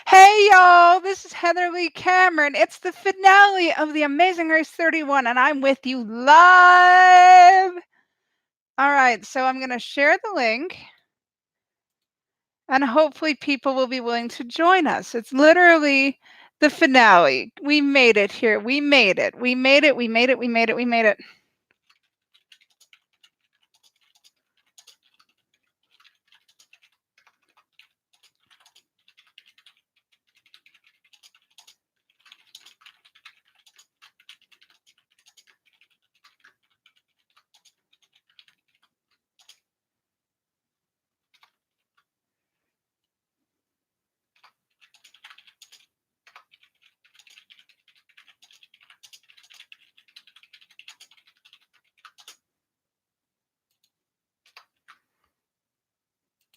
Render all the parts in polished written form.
Hey y'all, this is Heather Lee Cameron. It's the finale of The Amazing Race 31, and I'm with you live. All right, so I'm going to share the link, and hopefully people will be willing to join us. It's literally the finale. We made it here. We made it. We made it. We made it. We made it. We made it.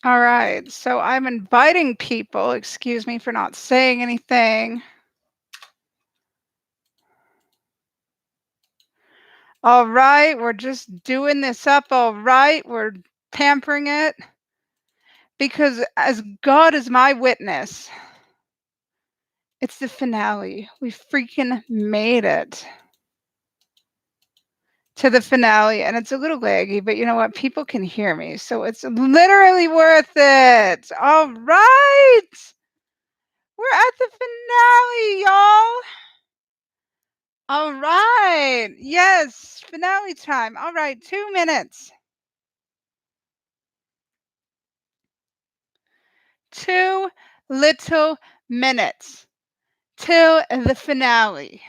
All right, so I'm inviting people. Excuse me for not saying anything. All right, we're just doing this up. All right, we're tampering it. Because as God is my witness, it's the finale. We freaking made it to the finale, and it's a little laggy, but you know what? People can hear me, so it's literally worth it. All right. We're at the finale, y'all. All right. Yes, finale time. All right, 2 minutes. 2 little minutes till the finale.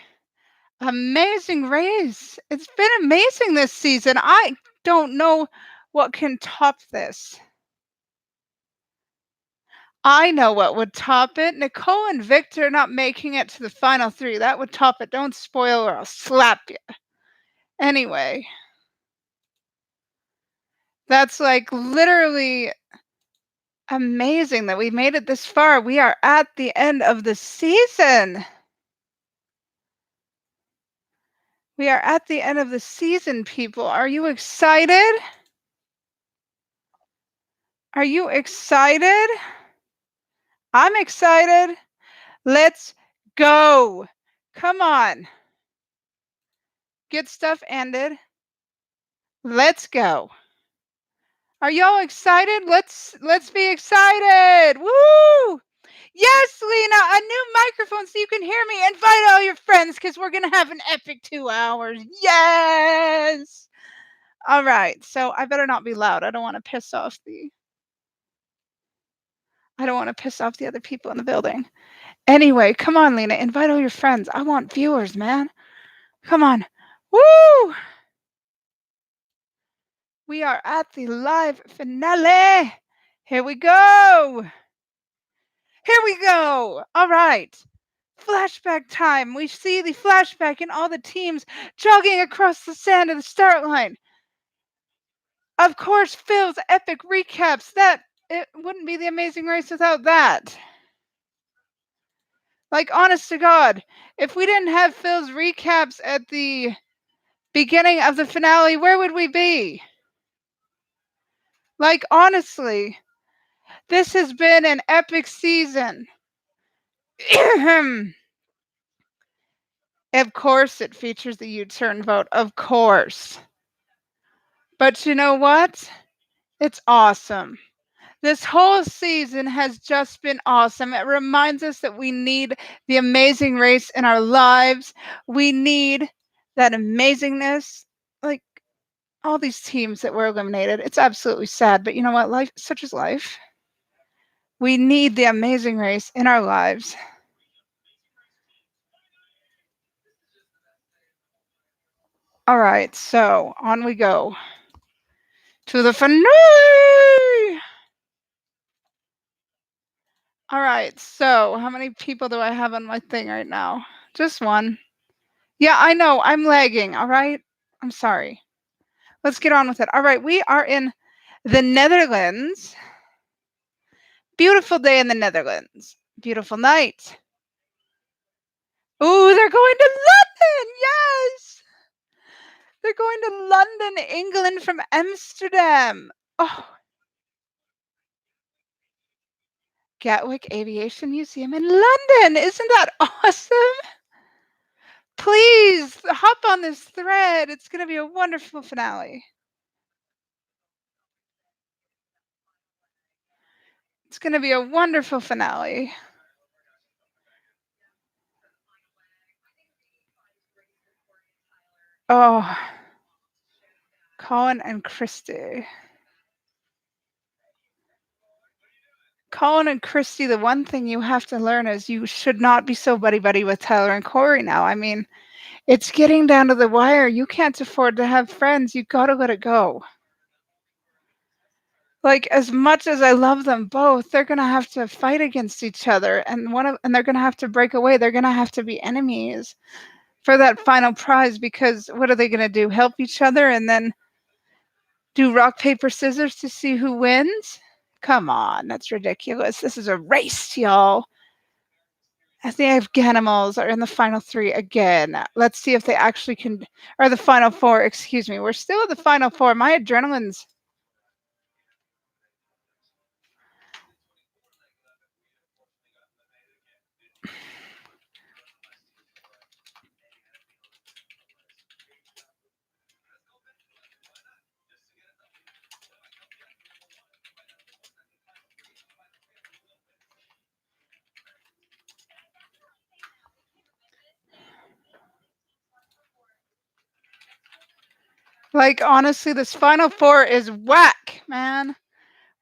Amazing Race. It's been amazing this season. I don't know what can top this. I know what would top it. Nicole and Victor not making it to the final 3. That would top it. Don't spoil or I'll slap you. Anyway, that's like literally amazing that we made it this far. We are at the end of the season. We are at the end of the season, people. Are you excited? Are you excited? I'm excited. Let's go. Come on. Get stuff ended. Let's go. Are y'all excited? Let's be excited. Woo! Yes, Lena, a new microphone so you can hear me. Invite all your friends because we're going to have an epic 2 hours. Yes. All right. So I better not be loud. I don't want to piss off the other people in the building. Anyway, come on, Lena. Invite all your friends. I want viewers, man. Come on. Woo! We are at the live finale. Here we go. Here we go. All right. Flashback time. We see the flashback in all the teams jogging across the sand of the start line. Of course, Phil's epic recaps. It wouldn't be the Amazing Race without that. Like, honest to God, if we didn't have Phil's recaps at the beginning of the finale, where would we be? Like, honestly, this has been an epic season. Of course, it features the U-turn vote. Of course. But you know what? It's awesome. This whole season has just been awesome. It reminds us that we need the Amazing Race in our lives. We need that amazingness. Like all these teams that were eliminated. It's absolutely sad, but you know what? Life, such is life. We need the Amazing Race in our lives. All right, so on we go to the finale. All right, so how many people do I have on my thing right now? Just one. Yeah, I know, I'm lagging, all right? I'm sorry. Let's get on with it. All right, we are in the Netherlands. Beautiful day in the Netherlands. Beautiful night. Ooh, they're going to London. Yes. They're going to London, England from Amsterdam. Oh. Gatwick Aviation Museum in London. Isn't that awesome? Please hop on this thread. It's going to be a wonderful finale. It's going to be a wonderful finale. Oh, Colin and Christy. Colin and Christy, the one thing you have to learn is you should not be so buddy-buddy with Tyler and Corey now. I mean, it's getting down to the wire. You can't afford to have friends. You gotta let it go. Like, as much as I love them both, they're gonna have to fight against each other, and they're gonna have to break away. They're gonna have to be enemies for that final prize, because what are they gonna do? Help each other and then do rock, paper, scissors to see who wins? Come on, that's ridiculous. This is a race, y'all. I think Ganimals are in the final 3 again. Let's see if they actually can, or the final 4, excuse me. We're still at the final 4. My adrenaline's like, honestly, this final 4 is whack, man.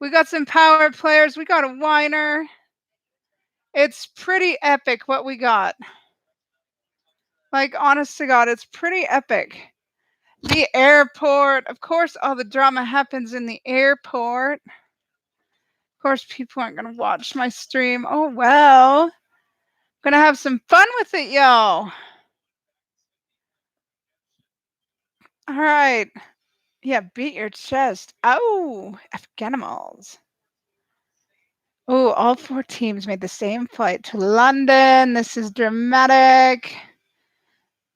We got some power players. We got a whiner. It's pretty epic what we got. Like, honest to God, it's pretty epic. The airport. Of course, all the drama happens in the airport. Of course, people aren't going to watch my stream. Oh, well. Gonna have some fun with it, y'all. All right. Yeah, beat your chest. Oh, Afghanimals. Oh, all 4 teams made the same flight to London. This is dramatic.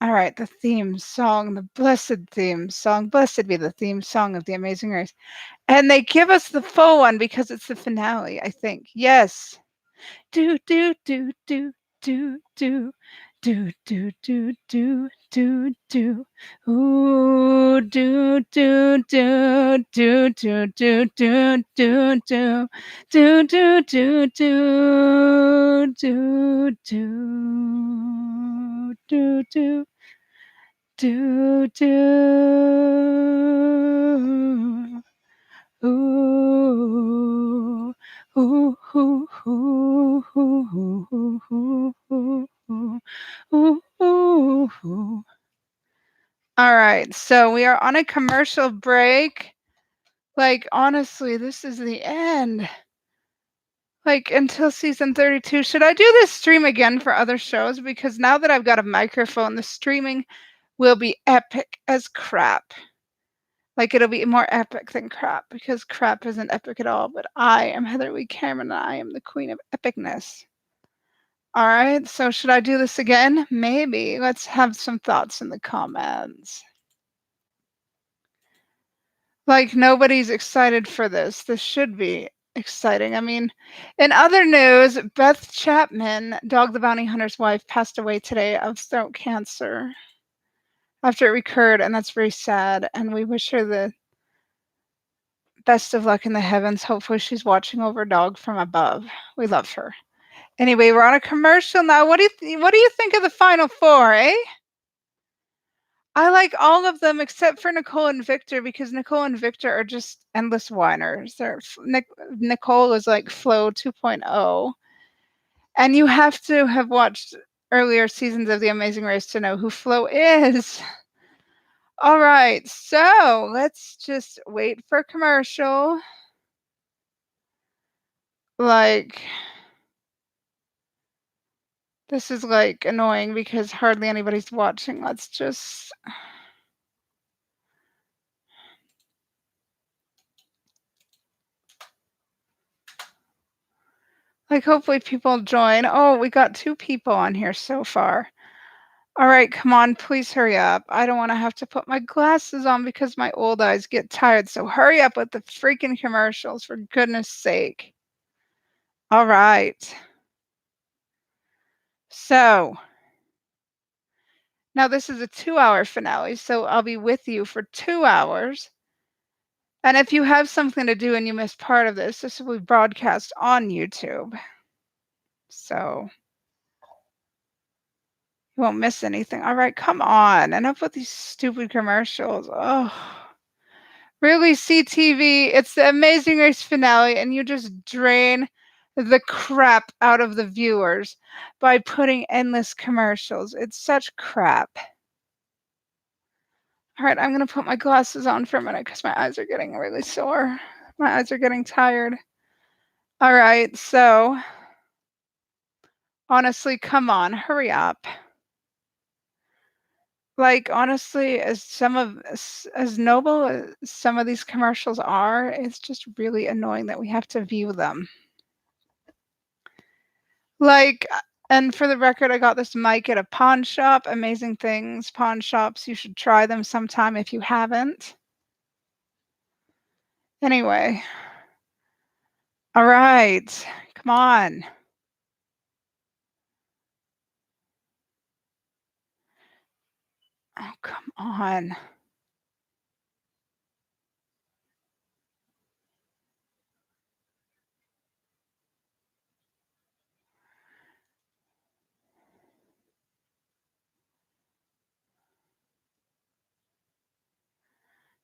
All right, the theme song, the blessed theme song. Blessed be the theme song of The Amazing Race. And they give us the full one because it's the finale, I think. Yes. Do, do, do, do, do, do. Do, do, do, do, do, do. Ooh, do, do, do, do, do, do, do, do, do. Do, do, do, do, do, do, do, do. Do, do. Ooh, ooh, ooh, ooh, ooh, ooh, ooh, ooh, ooh, ooh. All right, so we are on a commercial break. Like, honestly, this is the end. Like, until season 32. Should I do this stream again for other shows? Because now that I've got a microphone, the streaming will be epic as crap. Like, it'll be more epic than crap, because crap isn't epic at all. But I am Heather Lee Cameron, and I am the queen of epicness. All right, so should I do this again? Maybe. Let's have some thoughts in the comments. Like, nobody's excited for this. This should be exciting. I mean, in other news, Beth Chapman, Dog the Bounty Hunter's wife, passed away today of throat cancer after it recurred, and that's very sad. And we wish her the best of luck in the heavens. Hopefully, she's watching over Dog from above. We love her. Anyway, we're on a commercial now. What do you think of the final 4, eh? I like all of them except for Nicole and Victor, because Nicole and Victor are just endless whiners. Nicole is like Flo 2.0. And you have to have watched earlier seasons of The Amazing Race to know who Flo is. All right, so let's just wait for commercial. Like, this is like annoying because hardly anybody's watching. Let's just. Like, hopefully people join. Oh, we got 2 people on here so far. All right, come on, please hurry up. I don't want to have to put my glasses on because my old eyes get tired. So hurry up with the freaking commercials, for goodness sake. All right. So now this is a 2-hour finale, so I'll be with you for 2 hours. And if you have something to do and you missed part of this, this will be broadcast on YouTube. So you won't miss anything. All right, come on. Enough with these stupid commercials. Oh, really, CTV? It's the Amazing Race finale, and you just drain the crap out of the viewers by putting endless commercials. It's such crap. All right, I'm going to put my glasses on for a minute because my eyes are getting really sore. My eyes are getting tired. All right, so honestly, come on, hurry up. Like, honestly, as noble as some of these commercials are, it's just really annoying that we have to view them. Like, and for the record, I got this mic at a pawn shop. Amazing Things pawn shops. You should try them sometime if you haven't. Anyway. All right. Come on. Oh, come on.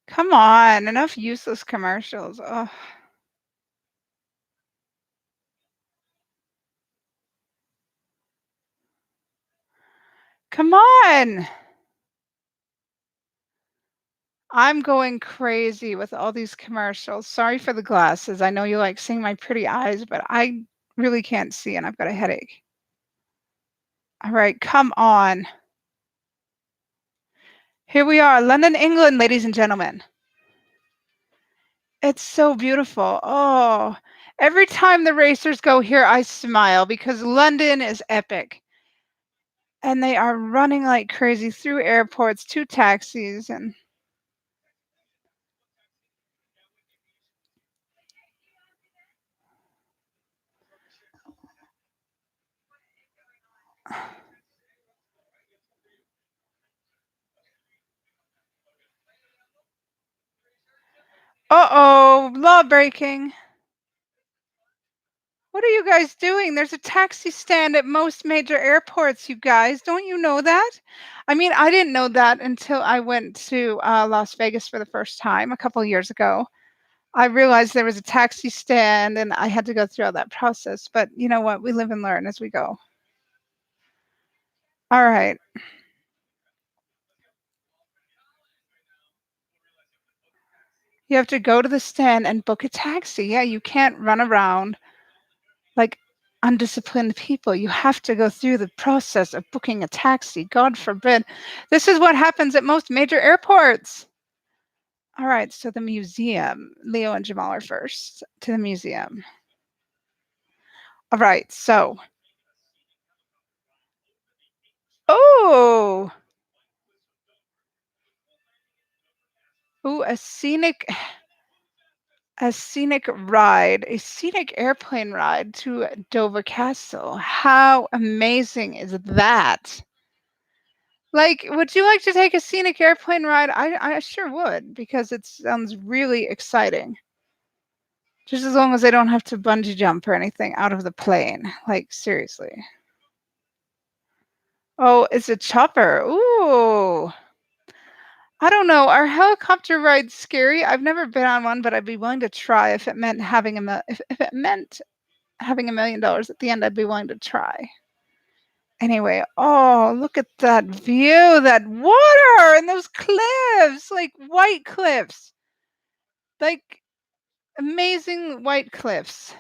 Come on. Enough useless commercials. Oh, come on. I'm going crazy with all these commercials. Sorry for the glasses. I know you like seeing my pretty eyes, but I really can't see and I've got a headache. All right, come on. Here we are, London, England, ladies and gentlemen. It's so beautiful. Oh, every time the racers go here, I smile because London is epic. And they are running like crazy through airports, to taxis, and uh-oh, law breaking. What are you guys doing? There's a taxi stand at most major airports, you guys. Don't you know that? I mean, I didn't know that until I went to Las Vegas for the first time a couple years ago. I realized there was a taxi stand and I had to go through all that process. But you know what? We live and learn as we go. All right. You have to go to the stand and book a taxi. Yeah, you can't run around like undisciplined people. You have to go through the process of booking a taxi. God forbid. This is what happens at most major airports. All right, so the museum. Leo and Jamal are first to the museum. All right, so. Oh, ooh, a scenic ride, a scenic airplane ride to Dover Castle. How amazing is that? Like, would you like to take a scenic airplane ride? I sure would because it sounds really exciting. Just as long as I don't have to bungee jump or anything out of the plane. Like, seriously. Oh, it's a chopper. Ooh. I don't know. Are helicopter rides scary? I've never been on one, but I'd be willing to try if it meant having if it meant having $1,000,000 at the end, I'd be willing to try. Anyway, oh, look at that view, that water and those cliffs, like white cliffs. Like amazing white cliffs.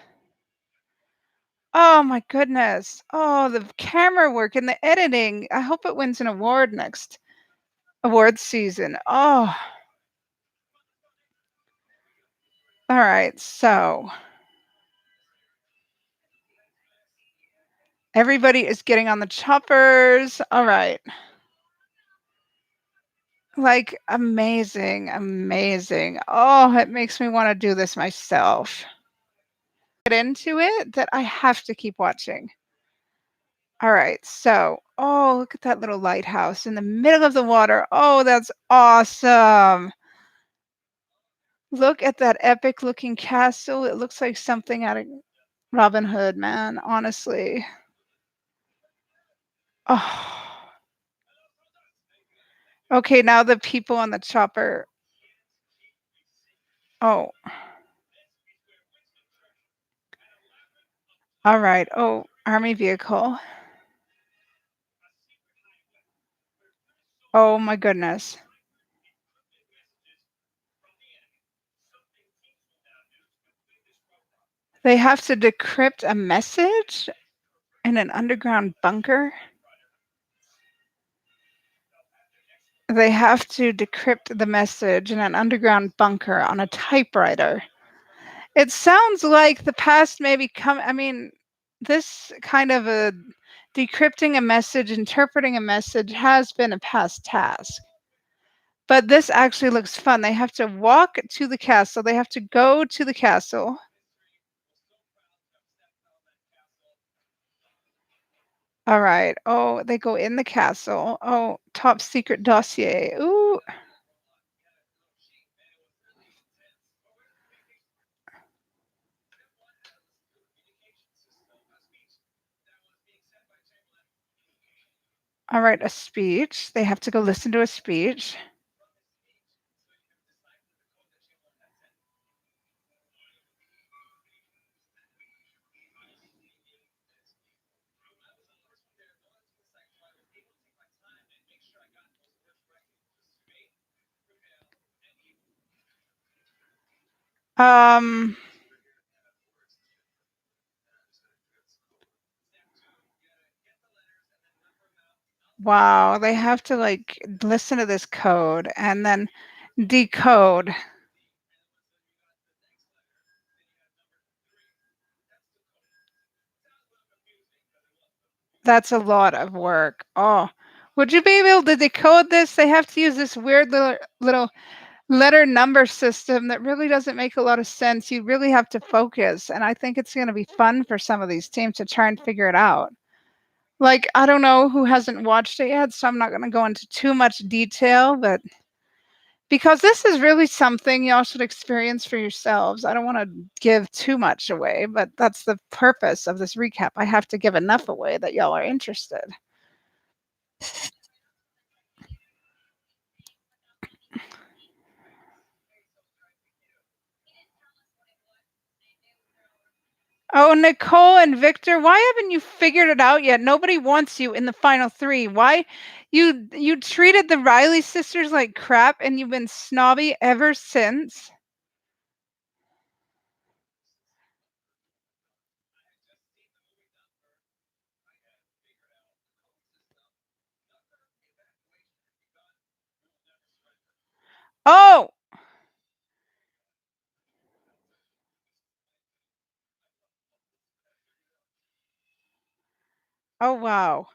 Oh my goodness. Oh, the camera work and the editing. I hope it wins an award next award season. Oh. All right. So, everybody is getting on the choppers. All right. Like amazing, amazing. Oh, it makes me want to do this myself. get into it that I have to keep watching. All right, so oh, look at that little lighthouse in the middle of the water. Oh, that's awesome. Look at that epic looking castle. It looks like something out of Robin Hood, man, honestly. Oh. Okay, now the people on the chopper. Oh, all right. Oh, army vehicle. Oh my goodness. They have to decrypt a message in an underground bunker? They have to decrypt the message in an underground bunker on a typewriter. It sounds like the past may become I mean, this kind of a decrypting a message, interpreting a message has been a past task. But this actually looks fun. They have to walk to the castle. They have to go to the castle. All right. Oh, they go in the castle. Oh, top secret dossier. Ooh. All right, a speech. They have to go listen to a speech. Um, wow, they have to like listen to this code and then decode. That's a lot of work. Oh, would you be able to decode this? They have to use this weird little letter number system that really doesn't make a lot of sense. You really have to focus, and I think it's going to be fun for some of these teams to try and figure it out. Like, I don't know who hasn't watched it yet, so I'm not going to go into too much detail, but because this is really something y'all should experience for yourselves. I don't want to give too much away, but that's the purpose of this recap. I have to give enough away that y'all are interested. Oh, Nicole and Victor, why haven't you figured it out yet? Nobody wants you in the final 3. Why you treated the Riley sisters like crap and you've been snobby ever since? Oh! Oh, wow.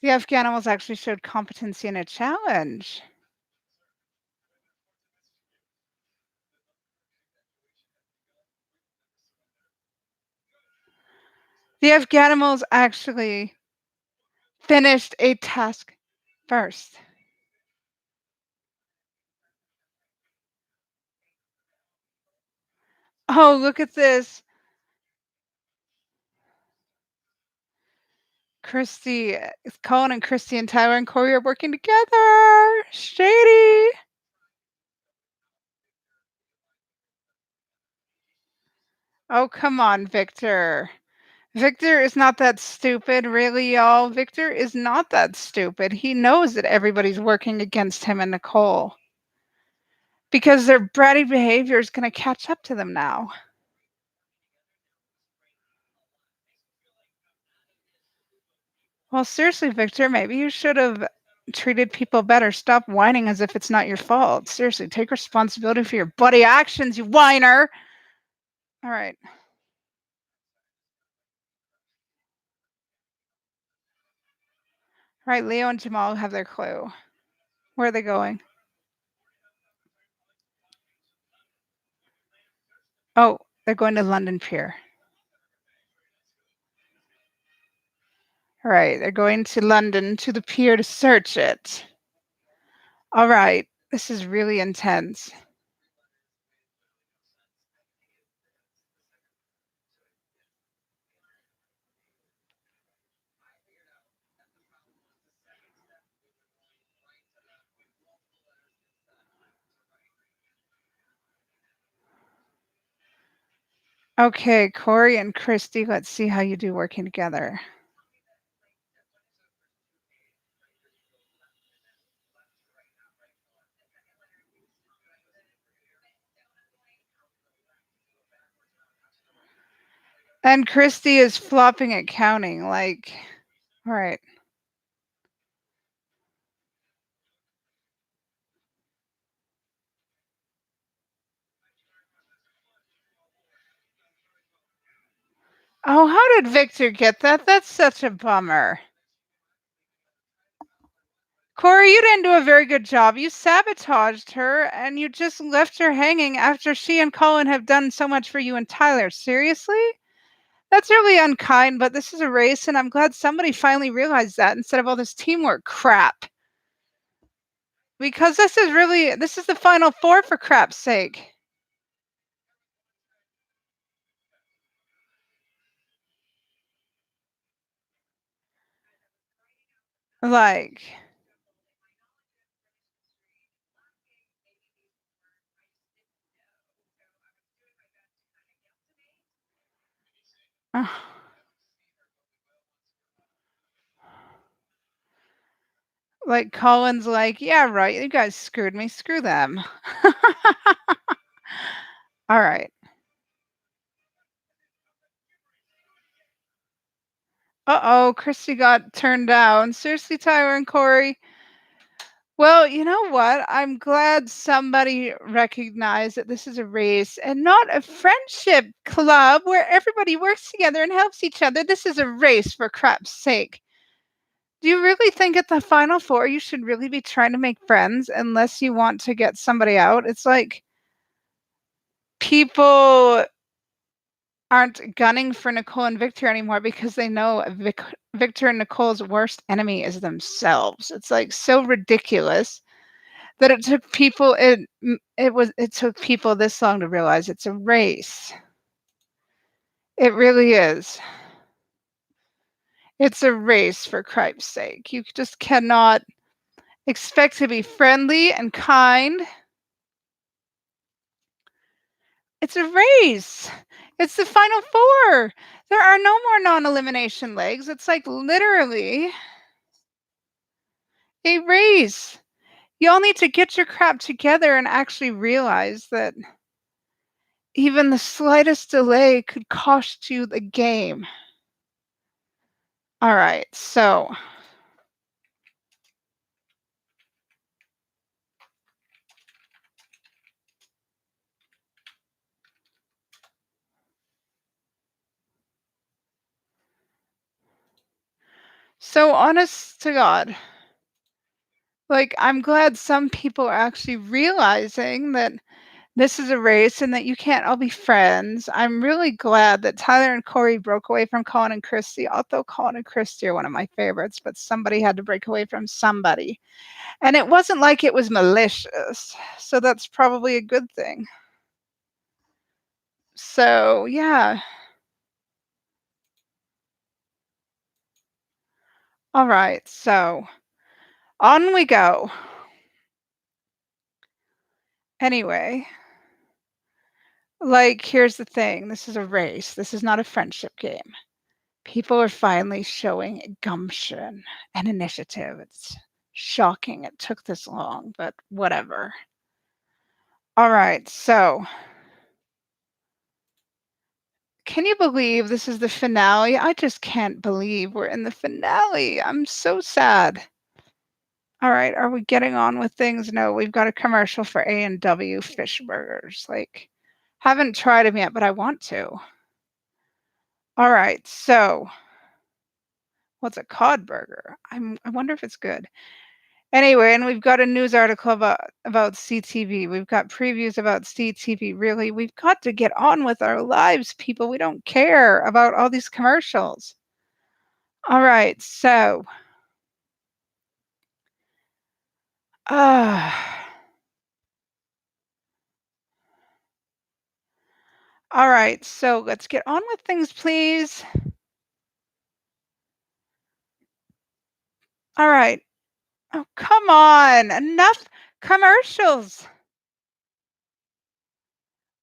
The Afghanimals actually showed competency in a challenge. The Afghanimals actually finished a task first. Oh, look at this. Christy, Colin and Christy and Tyler and Corey are working together. Shady. Oh, come on, Victor. Victor is not that stupid, really, y'all. Victor is not that stupid. He knows that everybody's working against him and Nicole because their bratty behavior is going to catch up to them now. Well, seriously, Victor, maybe you should have treated people better. Stop whining as if it's not your fault. Seriously, take responsibility for your bloody actions, you whiner. All right. All right, Leo and Jamal have their clue. Where are they going? Oh, They're going to London Pier. All right, they're going to London to the pier to search it. All right, this is really intense. Okay, Corey and Christy, let's see how you do working together. And Christy is flopping at counting, like, all right. Oh, how did Victor get that? That's such a bummer. Corey, you didn't do a very good job. You sabotaged her and you just left her hanging after she and Colin have done so much for you and Tyler. Seriously? That's really unkind, but this is a race, and I'm glad somebody finally realized that instead of all this teamwork crap. Because this is the final four for crap's sake. Like, ugh. Like Colin's like, yeah, right. You guys screwed me. Screw them. All right. Uh-oh, Christy got turned down. Seriously, Tyler and Corey. Well, you know what? I'm glad somebody recognized that this is a race and not a friendship club where everybody works together and helps each other. This is a race, for crap's sake. Do you really think at the final four you should really be trying to make friends unless you want to get somebody out? It's like people aren't gunning for Nicole and Victor anymore because they know Victor and Nicole's worst enemy is themselves. It's like so ridiculous that it took people this long to realize it's a race. It really is. It's a race, for Christ's sake. You just cannot expect to be friendly and kind. It's a race. It's the final four. There are no more non-elimination legs. It's like literally a race. Y'all need to get your crap together and actually realize that even the slightest delay could cost you the game. All right, so honest to God, like, I'm glad some people are actually realizing that this is a race and that you can't all be friends. I'm really glad that Tyler and Corey broke away from Colin and Christy, although Colin and Christy are one of my favorites, but somebody had to break away from somebody. And it wasn't like it was malicious, so that's probably a good thing. So, yeah. All right, so on we go. Anyway, like, here's the thing, this is a race, this is not a friendship game. People are finally showing gumption and initiative. It's shocking it took this long, but whatever. All right, so can you believe this is the finale? I just can't believe we're in the finale. I'm so sad. All right, are we getting on with things? No, we've got a commercial for A&W fish burgers. Like, haven't tried them yet, but I want to. All right, so what's a cod burger? I wonder if it's good. Anyway, and we've got a news article about CTV. We've got previews about CTV. Really, we've got to get on with our lives, people. We don't care about all these commercials. All right, so all right, so let's get on with things, please. All right. Oh, come on. Enough commercials.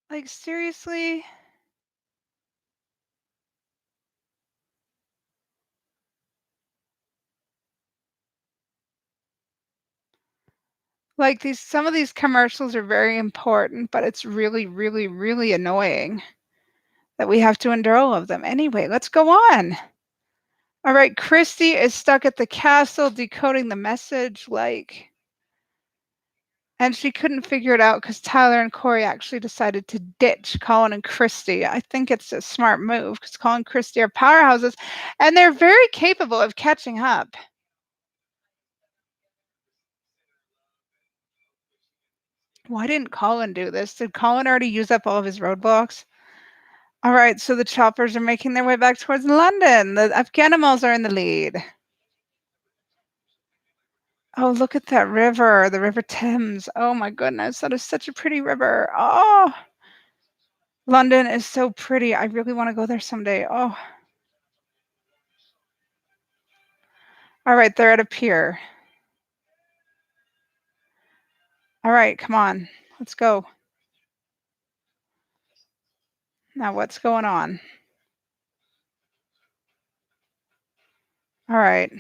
Like, seriously? Like, some of these commercials are very important, but it's really, really, really annoying that we have to endure all of them. Anyway, let's go on. All right, Christy is stuck at the castle decoding the message, like, and she couldn't figure it out because Tyler and Corey actually decided to ditch Colin and Christy. I think it's a smart move because Colin and Christy are powerhouses and they're very capable of catching up. Why didn't Colin do this? Did Colin already use up all of his roadblocks? All right, so the choppers are making their way back towards London. The Afghanimals are in the lead. Oh, look at that river, the River Thames. Oh my goodness, that is such a pretty river. Oh, London is so pretty. I really want to go there someday. Oh. All right, they're at a pier. All right, come on. Let's go. Now, what's going on? All right.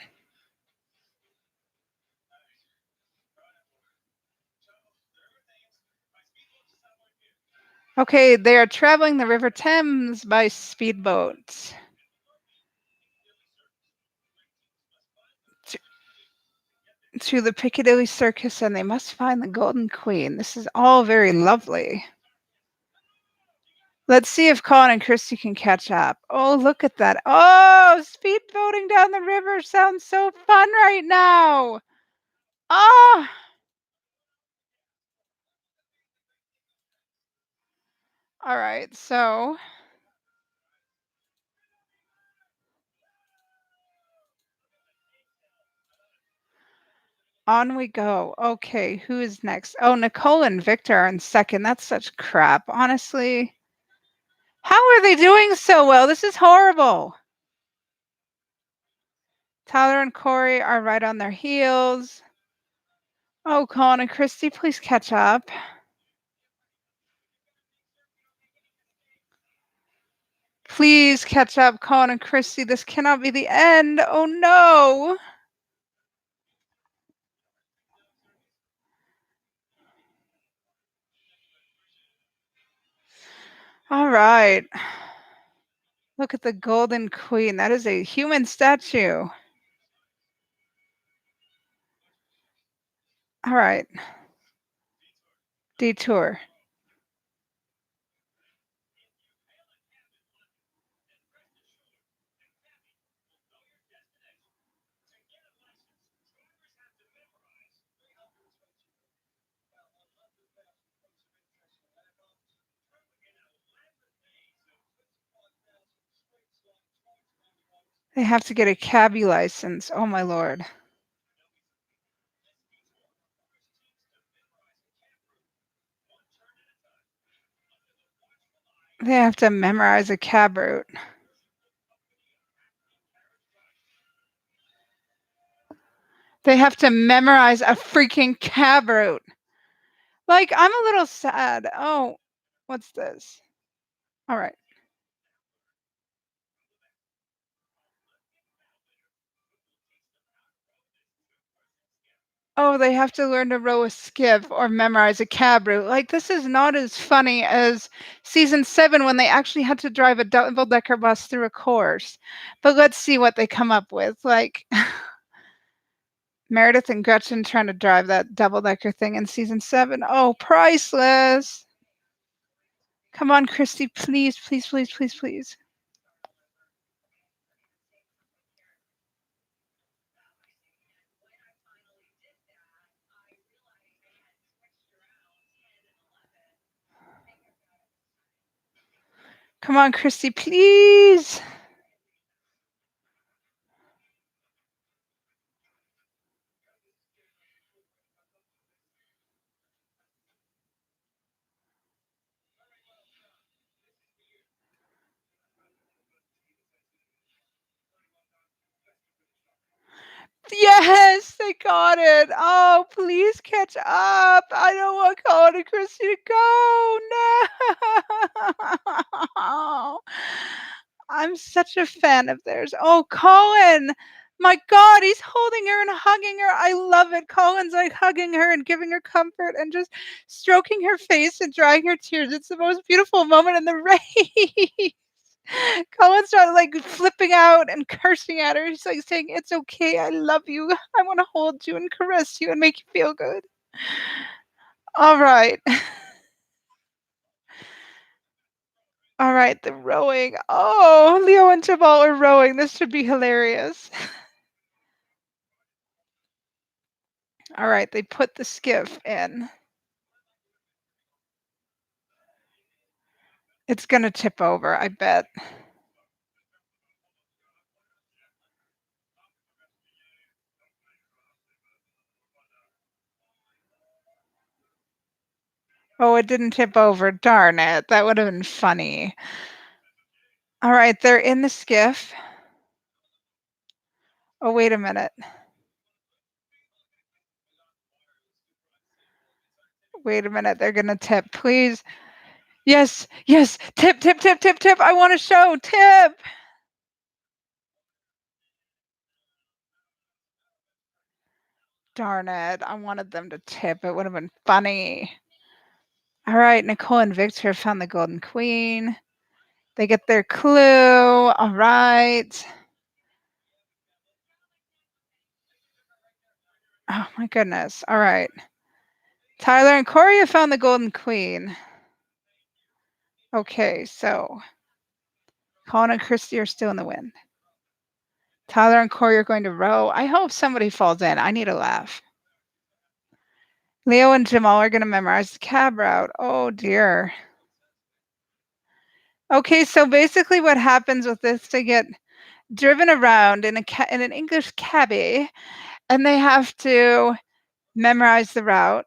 Okay, they are traveling the River Thames by speedboat to the Piccadilly Circus, and they must find the Golden Queen. This is all very lovely. Let's see if Colin and Christy can catch up. Oh, look at that. Oh, speedboating down the river sounds so fun right now. Oh. All right, so on we go. Okay, who is next? Oh, Nicole and Victor are in second. That's such crap, honestly. How are they doing so well? This is horrible. Tyler and Corey are right on their heels. Oh, Colin and Christy, please catch up. Please catch up, Colin and Christy. This cannot be the end. Oh, no. All right. Look at the Golden Queen. That is a human statue. All right. Detour. They have to get a cabbie license. Oh, my Lord. They have to memorize a cab route. They have to memorize a freaking cab route. Like, I'm a little sad. Oh, what's this? All right. Oh, they have to learn to row a skiff or memorize a cab route. Like, this is not as funny as season 7 when they actually had to drive a double-decker bus through a course. But let's see what they come up with. Like, Meredith and Gretchen trying to drive that double-decker thing in season 7. Oh, priceless. Come on, Christy, please, please, please, please, please. Come on, Christy, please. Yes, they got it. Oh, please catch up. I don't want Colin and Christy to go. No. I'm such a fan of theirs. Oh, Colin. My God, he's holding her and hugging her. I love it. Colin's like hugging her and giving her comfort and just stroking her face and drying her tears. It's the most beautiful moment in the race. Colin started like flipping out and cursing at her. He's like saying, "It's okay. I love you. I want to hold you and caress you and make you feel good." All right. All right, the rowing. Oh, Leo and Jabal are rowing. This should be hilarious. All right, they put the skiff in. It's going to tip over, I bet. Oh, it didn't tip over. Darn it. That would have been funny. All right, they're in the skiff. Oh, wait a minute. Wait a minute. They're going to tip. Please. Yes, yes. Tip, tip, tip, tip, tip. I want to show. Tip. Darn it. I wanted them to tip. It would have been funny. All right, Nicole and Victor found the Golden Queen. They get their clue. All right. Oh my goodness. All right. Tyler and Corey have found the Golden Queen. Okay, so Colin and Christy are still in the wind. Tyler and Corey are going to row. I hope somebody falls in. I need a laugh. Leo and Jamal are going to memorize the cab route. Oh dear. Okay, so basically what happens with this, they get driven around in an English cabbie, and they have to memorize the route.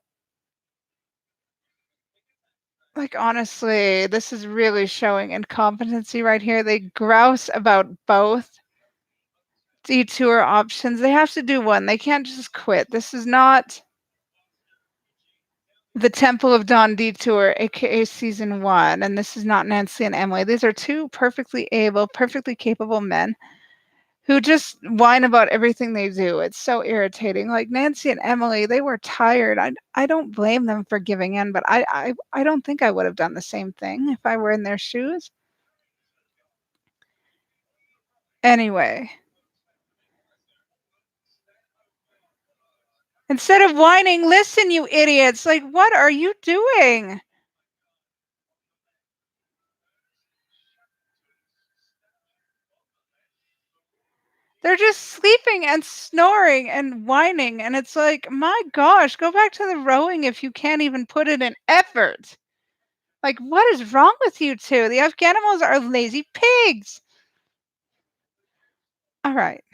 Like, honestly, this is really showing incompetency right here. They grouse about both detour options. They have to do one. They can't just quit. This is not the Temple of Dawn detour, aka season 1, and this is not Nancy and Emily. These are two perfectly able, perfectly capable men who just whine about everything they do. It's so irritating. Like Nancy and Emily, they were tired. I don't blame them for giving in, but I don't think I would have done the same thing if I were in their shoes. Anyway, instead of whining, listen, you idiots. Like, what are you doing? They're just sleeping and snoring and whining, and it's like, my gosh, go back to the rowing if you can't even put it in effort. Like, what is wrong with you two? The Afghanimals are lazy pigs. All right.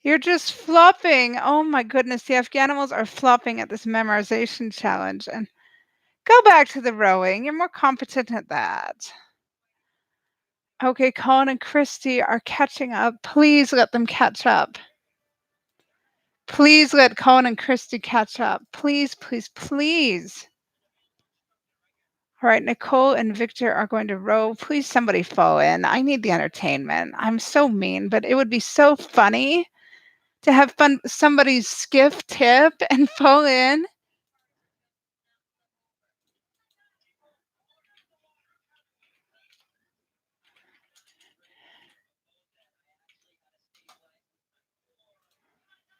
You're just flopping. Oh my goodness, the Afghanimals are flopping at this memorization challenge. And go back to the rowing. You're more competent at that. Okay, Colin and Christy are catching up. Please let them catch up. Please let Colin and Christy catch up. Please, please, please. All right, Nicole and Victor are going to row. Please, somebody fall in. I need the entertainment. I'm so mean, but it would be so funny to have fun somebody's skiff tip and fall in.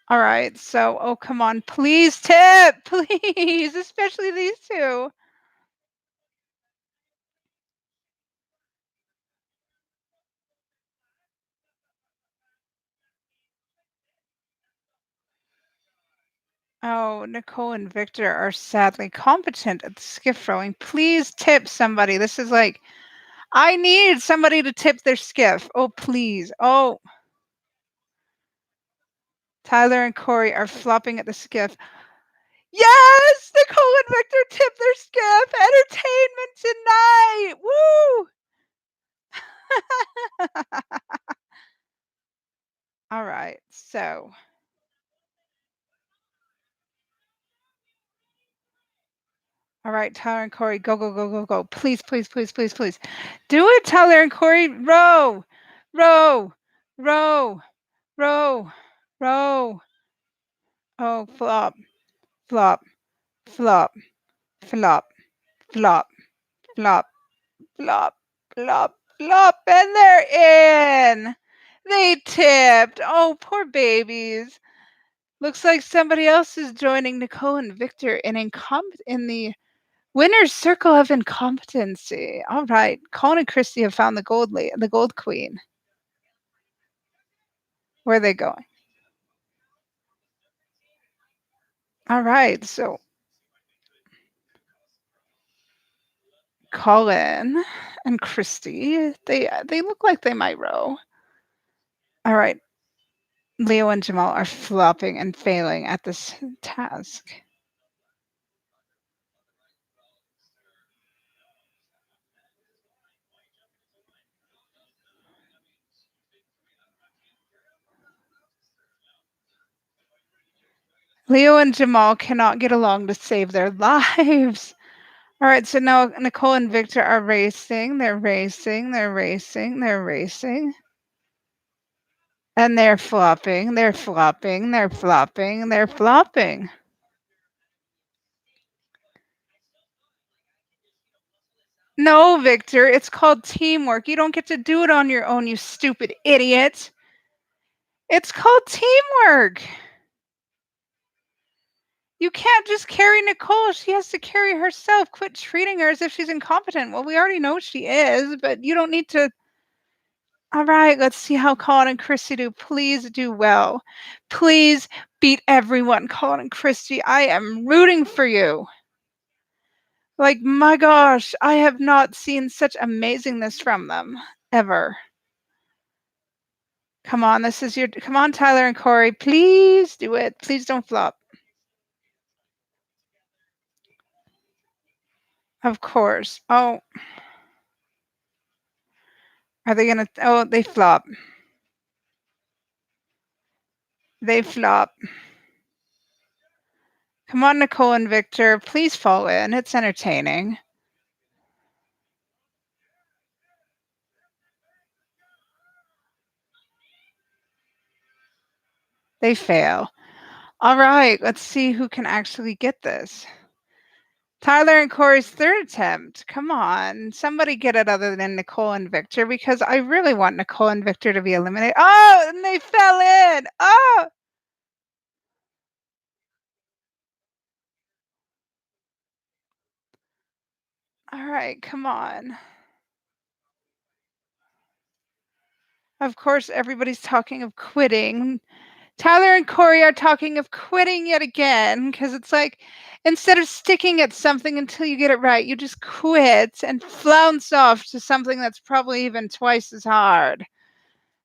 All right. So, oh, come on. Please tip. Please. Especially these two. Oh, Nicole and Victor are sadly competent at skiff rowing. Please tip somebody. This is like, I need somebody to tip their skiff. Oh, please. Oh, Tyler and Corey are flopping at the skiff. Yes! Nicole and Victor tip their skiff. Entertainment tonight. Woo! All right. So, all right, Tyler and Corey, go, go, go, go, go. Please, please, please, please, please. Do it, Tyler and Corey. Row, row, row, row, row. Oh, flop, flop, flop, flop, flop, flop, flop, flop, flop, and they're in. They tipped. Oh, poor babies. Looks like somebody else is joining Nicole and Victor in the winner's circle of incompetency. All right, Colin and Christy have found the gold queen. Where are they going? All right, so Colin and Christy, they look like they might row. All right, Leo and Jamal are flopping and failing at this task. Leo and Jamal cannot get along to save their lives. All right, so now Nicole and Victor are racing. They're racing. They're racing. They're racing. And they're flopping. They're flopping. They're flopping. They're flopping. No, Victor, it's called teamwork. You don't get to do it on your own, you stupid idiot. It's called teamwork. You can't just carry Nicole. She has to carry herself. Quit treating her as if she's incompetent. Well, we already know she is, but you don't need to. All right, let's see how Colin and Christy do. Please do well. Please beat everyone, Colin and Christy. I am rooting for you. Like, my gosh, I have not seen such amazingness from them ever. Come on, come on, Tyler and Corey. Please do it. Please don't flop. Of course. Oh, are they going to? Oh, they flop. They flop. Come on, Nicole and Victor. Please fall in. It's entertaining. They fail. All right, let's see who can actually get this. Tyler and Corey's third attempt. Come on. Somebody get it other than Nicole and Victor because I really want Nicole and Victor to be eliminated. Oh, and they fell in. Oh. All right, come on. Of course, everybody's talking of quitting. Tyler and Corey are talking of quitting yet again because it's like instead of sticking at something until you get it right, you just quit and flounce off to something that's probably even twice as hard.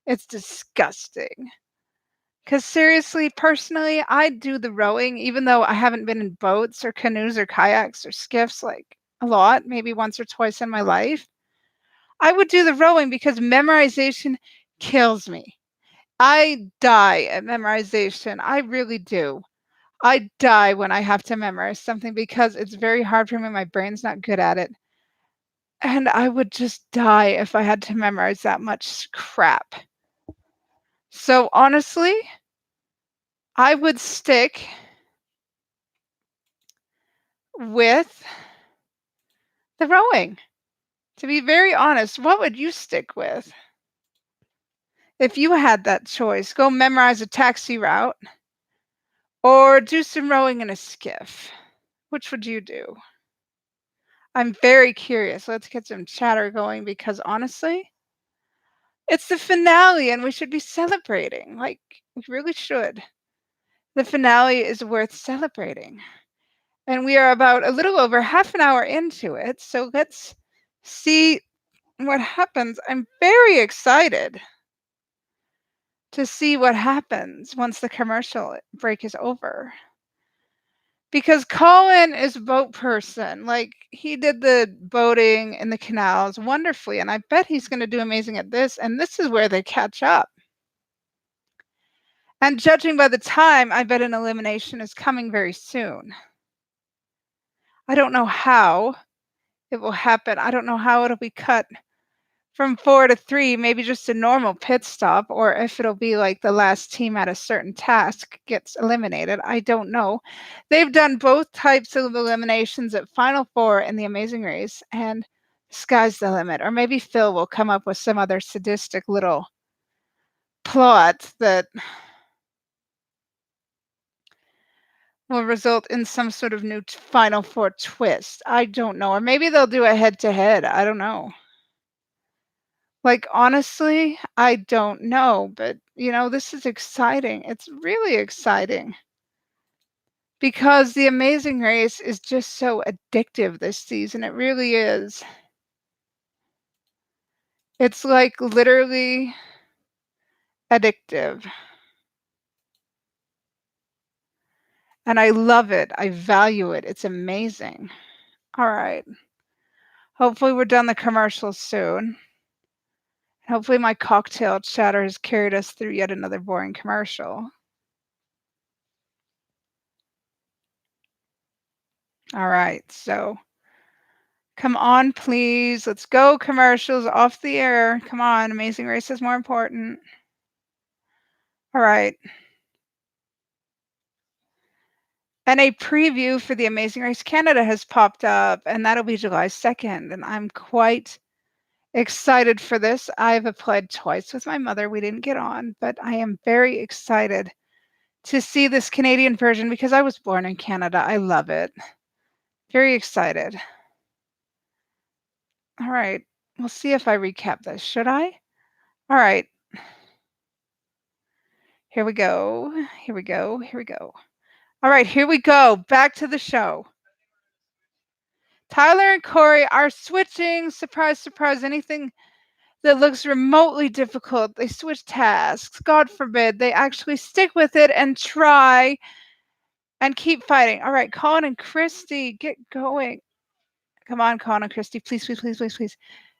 It's disgusting. Because seriously, personally, I do the rowing, even though I haven't been in boats or canoes or kayaks or skiffs like a lot, maybe once or twice in my life. I would do the rowing because memorization kills me. I die at memorization. I really do. I die when I have to memorize something because it's very hard for me. My brain's not good at it. And I would just die if I had to memorize that much crap. So honestly, I would stick with the rowing. To be very honest, what would you stick with? If you had that choice, go memorize a taxi route or do some rowing in a skiff? Which would you do? I'm very curious. Let's get some chatter going because honestly, it's the finale and we should be celebrating. Like, we really should. The finale is worth celebrating. And we are about a little over half an hour into it. So let's see what happens. I'm very excited to see what happens once the commercial break is over. Because Colin is a boat person. Like, he did the boating in the canals wonderfully, and I bet he's gonna do amazing at this, and this is where they catch up. And judging by the time, I bet an elimination is coming very soon. I don't know how it will happen. I don't know how it'll be cut from 4 to 3, maybe just a normal pit stop, or if it'll be like the last team at a certain task gets eliminated. I don't know. They've done both types of eliminations at Final Four in The Amazing Race, and sky's the limit. Or maybe Phil will come up with some other sadistic little plot that will result in some sort of new Final Four twist. I don't know. Or maybe they'll do a head to head. I don't know. Like, honestly, I don't know, but, this is exciting. It's really exciting because The Amazing Race is just so addictive this season. It really is. It's, like, literally addictive. And I love it. I value it. It's amazing. Alright. Hopefully, we're done the commercials soon. Hopefully, my cocktail chatter has carried us through yet another boring commercial. Alright, so come on, please. Let's go. Commercials off the air. Come on. Amazing Race is more important. All right. And a preview for the Amazing Race Canada has popped up, and that'll be July 2nd. And I'm quite excited for this. I've applied twice with my mother. We didn't get on, but I am very excited to see this Canadian version because I was born in Canada. I love it. Very excited. All right. We'll see if I recap this. Should I? All right. Here we go. Here we go. Here we go. All right, here we go. Back to the show. Tyler and Corey are switching. Surprise, surprise. Anything that looks remotely difficult, they switch tasks. God forbid they actually stick with it and try and keep fighting. All right, Colin and Christy, get going. Come on, Colin and Christy. Please, please, please, please, please.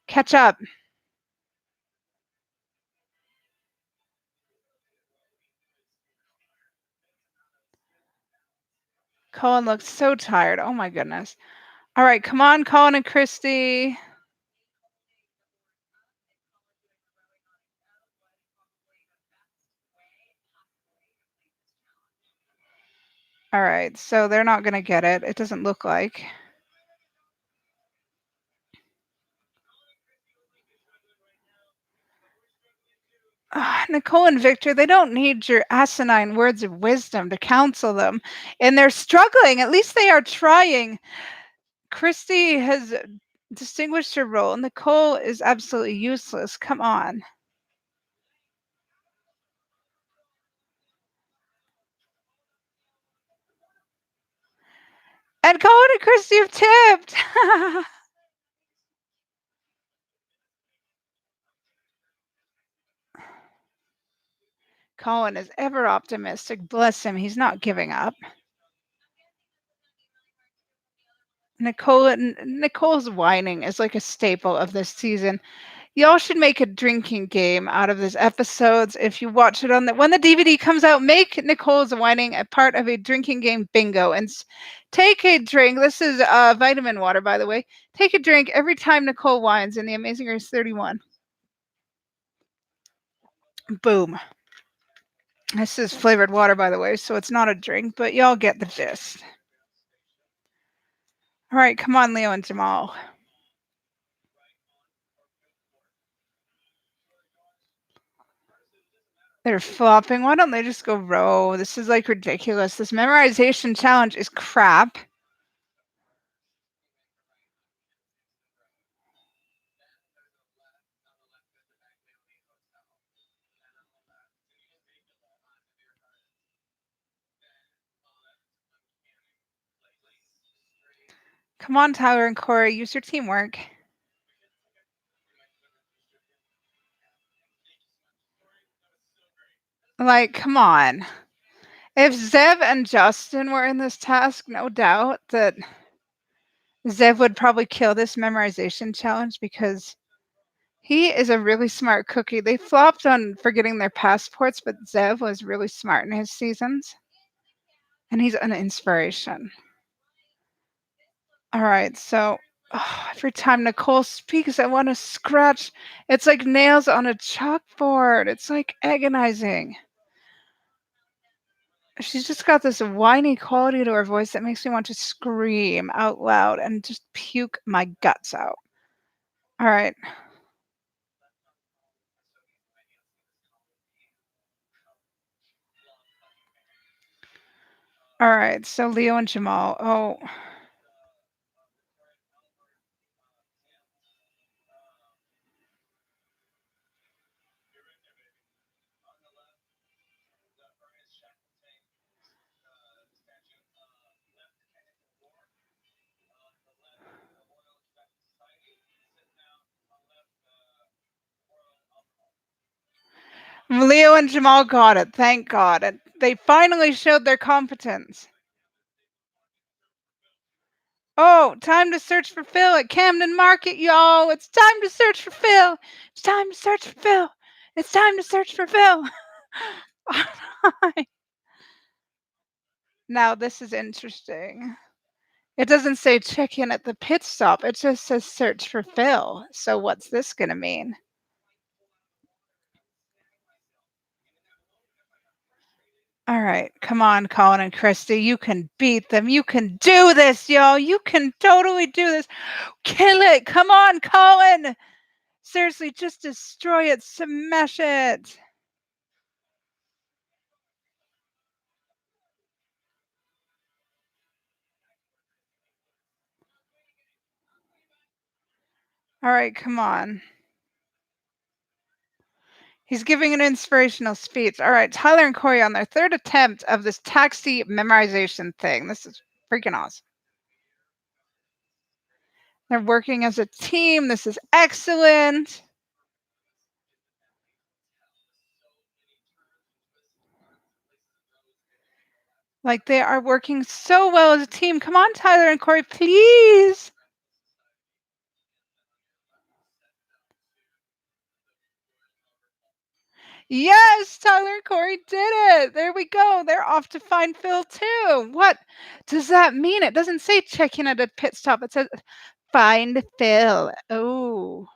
Catch up. Colin looks so tired. Oh my goodness. All right, come on, Colin and Christy. All right, so they're not going to get it. It doesn't look like. Nicole and Victor, they don't need your asinine words of wisdom to counsel them. And they're struggling. At least they are trying. Christy has distinguished her role. Nicole is absolutely useless. Come on. And Colin and Christy have tipped. Colin is ever optimistic. Bless him. He's not giving up. Nicole's whining is like a staple of this season. Y'all should make a drinking game out of these episodes. If you watch it when the DVD comes out, make Nicole's whining a part of a drinking game bingo and take a drink. This is vitamin water, by the way. Take a drink every time Nicole whines in The Amazing Race 31. Boom. This is flavored water, by the way, so it's not a drink, but y'all get the gist. All right, come on, Leo and Jamal. They're flopping. Why don't they just go row? This is, like, ridiculous. This memorization challenge is crap. Come on, Tyler and Corey, use your teamwork. Like, come on. If Zev and Justin were in this task, no doubt that Zev would probably kill this memorization challenge because he is a really smart cookie. They flopped on forgetting their passports, but Zev was really smart in his seasons, and he's an inspiration. All right, so every time Nicole speaks, I want to scratch. It's like nails on a chalkboard. It's like agonizing. She's just got this whiny quality to her voice that makes me want to scream out loud and just puke my guts out. All right. All right. So Leo and Jamal. Oh, Leo and Jamal got it. Thank God. And they finally showed their competence. Oh, time to search for Phil at Camden Market, y'all. It's time to search for Phil. It's time to search for Phil. It's time to search for Phil. Now, this is interesting. It doesn't say check in at the pit stop. It just says search for Phil. So what's this going to mean? All right, come on, Colin and Christy. You can beat them. You can do this, y'all. You can totally do this. Kill it. Come on, Colin. Seriously, just destroy it. Smash it. All right, come on. He's giving an inspirational speech. All right, Tyler and Corey on their third attempt of this taxi memorization thing. This is freaking awesome. They're working as a team. This is excellent. Like, they are working so well as a team. Come on, Tyler and Corey, please. Yes, Tyler and Corey did it. There we go. They're off to find Phil too. What does that mean? It doesn't say check in at a pit stop. It says find Phil. Oh.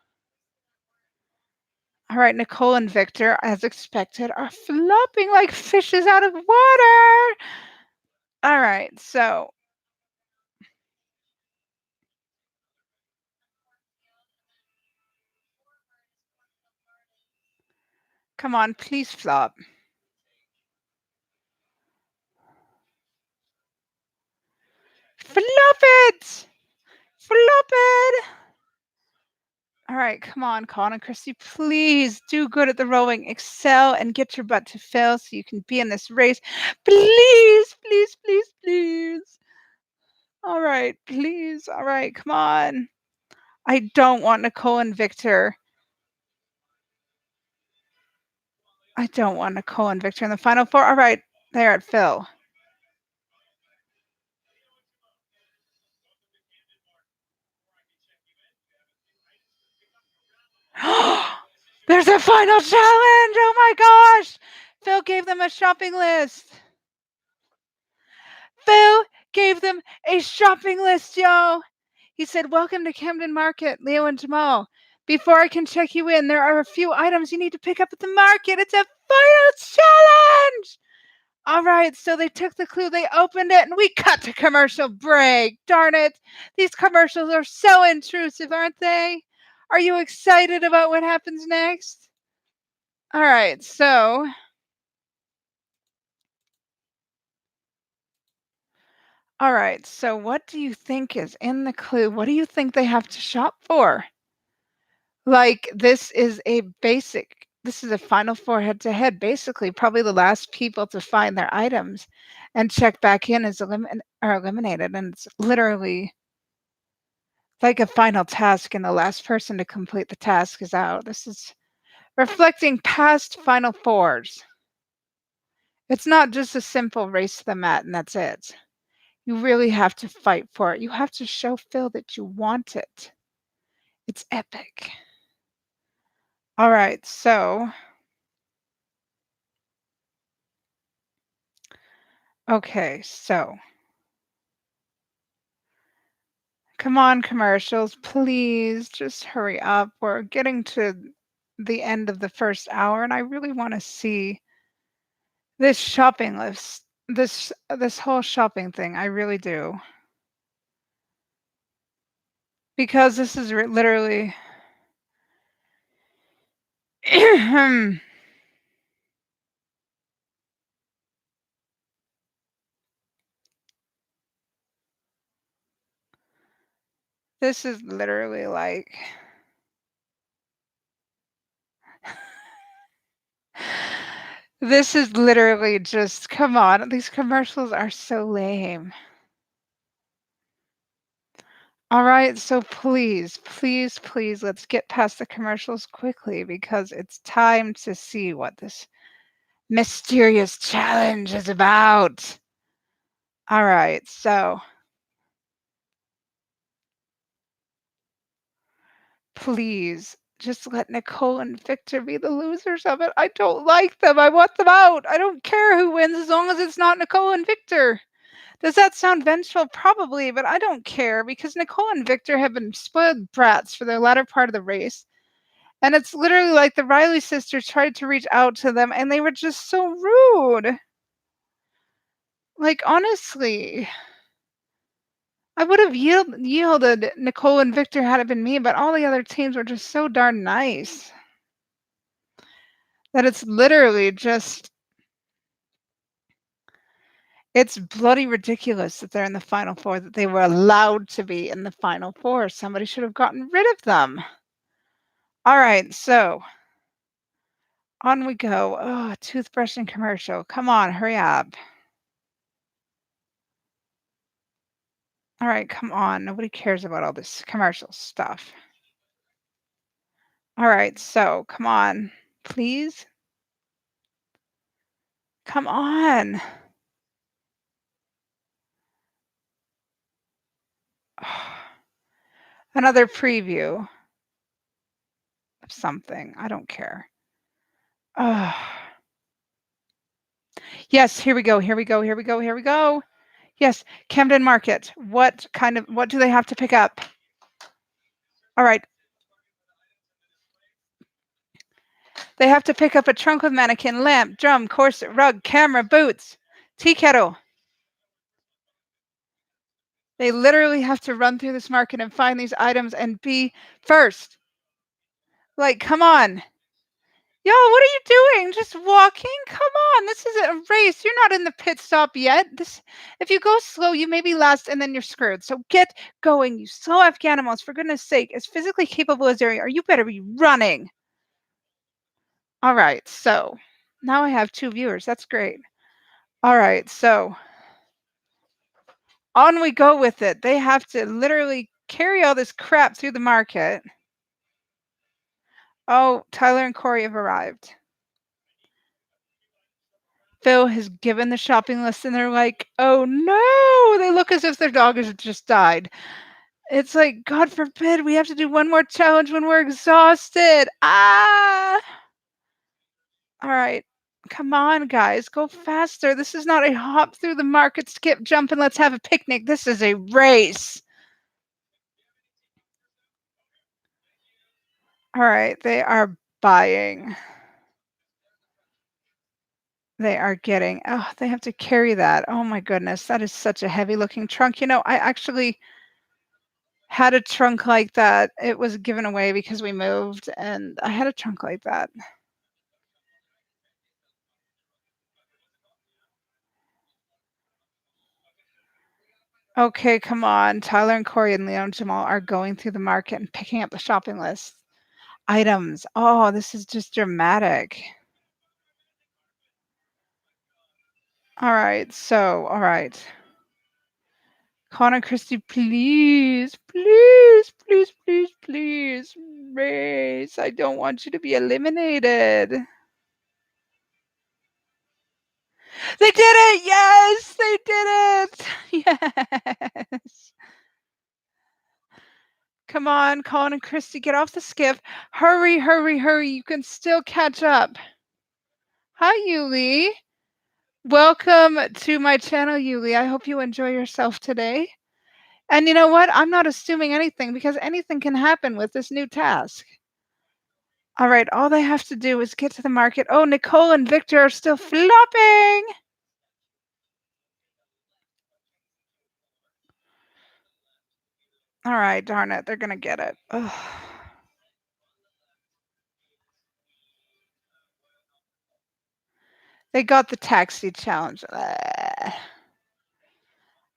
All right, Nicole and Victor, as expected, are flopping like fishes out of water. All right, so come on, please flop. Flop it! Flop it! All right, come on, Colin and Christy, please do good at the rowing. Excel and get your butt to Phil so you can be in this race. Please, please, please, please. All right, please. All right, come on. I don't want Nicole and Victor. I don't want Nicole and Victor in the final four. All right, they're at Phil. There's a final challenge. Oh my gosh. Phil gave them a shopping list. Phil gave them a shopping list, y'all. He said, welcome to Camden Market, Leo and Jamal. Before I can check you in, there are a few items you need to pick up at the market. It's a final challenge. All right, so they took the clue, they opened it, and we cut to commercial break. Darn it. These commercials are so intrusive, aren't they? Are you excited about what happens next? All right, so All right. So, what do you think is in the clue? What do you think they have to shop for? Like, this is a final four head to head. Basically, probably the last people to find their items and check back in are eliminated. And it's literally like a final task, and the last person to complete the task is out. This is reflecting past final fours. It's not just a simple race to the mat and that's it. You really have to fight for it. You have to show Phil that you want it. It's epic. All right, so okay, so come on, commercials, please just hurry up. We're getting to the end of the first hour, and I really want to see this shopping list, this whole shopping thing. I really do. Because this is literally this is literally like this is literally just come on, these commercials are so lame. Alright, so please, please, please, let's get past the commercials quickly because it's time to see what this mysterious challenge is about. Alright, so please, just let Nicole and Victor be the losers of it. I don't like them, I want them out. I don't care who wins as long as it's not Nicole and Victor. Does that sound vengeful? Probably, but I don't care because Nicole and Victor have been spoiled brats for the latter part of the race. And it's literally like the Riley sisters tried to reach out to them and they were just so rude. Like, honestly, I would have yielded Nicole and Victor had it been me, but all the other teams were just so darn nice that it's literally just, it's bloody ridiculous that they're in the final four, that they were allowed to be in the final four. Somebody should have gotten rid of them. All right, so on we go. Oh, toothbrushing commercial. Come on, hurry up. All right, come on. Nobody cares about all this commercial stuff. All right, so come on, please. Come on. Another preview of something. I don't care. Yes, here we go. Here we go. Here we go. Here we go. Yes, Camden Market. What do they have to pick up? All right. They have to pick up a trunk with mannequin, lamp, drum, corset, rug, camera, boots, tea kettle. They literally have to run through this market and find these items and be first. Like, come on. Y'all, what are you doing? Just walking? Come on, this is a race. You're not in the pit stop yet. If you go slow, you may be last and then you're screwed. So get going, you slow Afghanimals, for goodness sake. As physically capable as they are, you better be running. All right, so now I have 2 viewers. That's great. All right, so on we go with it. They have to literally carry all this crap through the market. Oh, Tyler and Corey have arrived. Phil has given the shopping list and they're like, "Oh no!" They look as if their dog has just died. It's like, God forbid we have to do one more challenge when we're exhausted. Ah! All right. Come on, guys, go faster. This is not a hop through the market, skip, jump, and let's have a picnic. This is a race. All right, they are buying. They are getting, oh, they have to carry that. Oh my goodness, that is such a heavy looking trunk. You know, I actually had a trunk like that. It was given away because we moved, and I had a trunk like that. Okay, come on. Tyler and Corey and Leo and Jamal are going through the market and picking up the shopping list items. Oh, this is just dramatic. All right. Connor, Christy, please, please, please, please, please, race. I don't want you to be eliminated. They did it! Yes, they did it! Yes. Come on, Colin and Christy, get off the skip. Hurry, hurry, hurry. You can still catch up. Hi, Yuli. Welcome to my channel, Yuli. I hope you enjoy yourself today. And you know what? I'm not assuming anything because anything can happen with this new task. All right, all they have to do is get to the market. Oh, Nicole and Victor are still flopping. All right, darn it. They're going to get it. Ugh. They got the taxi challenge. Ugh.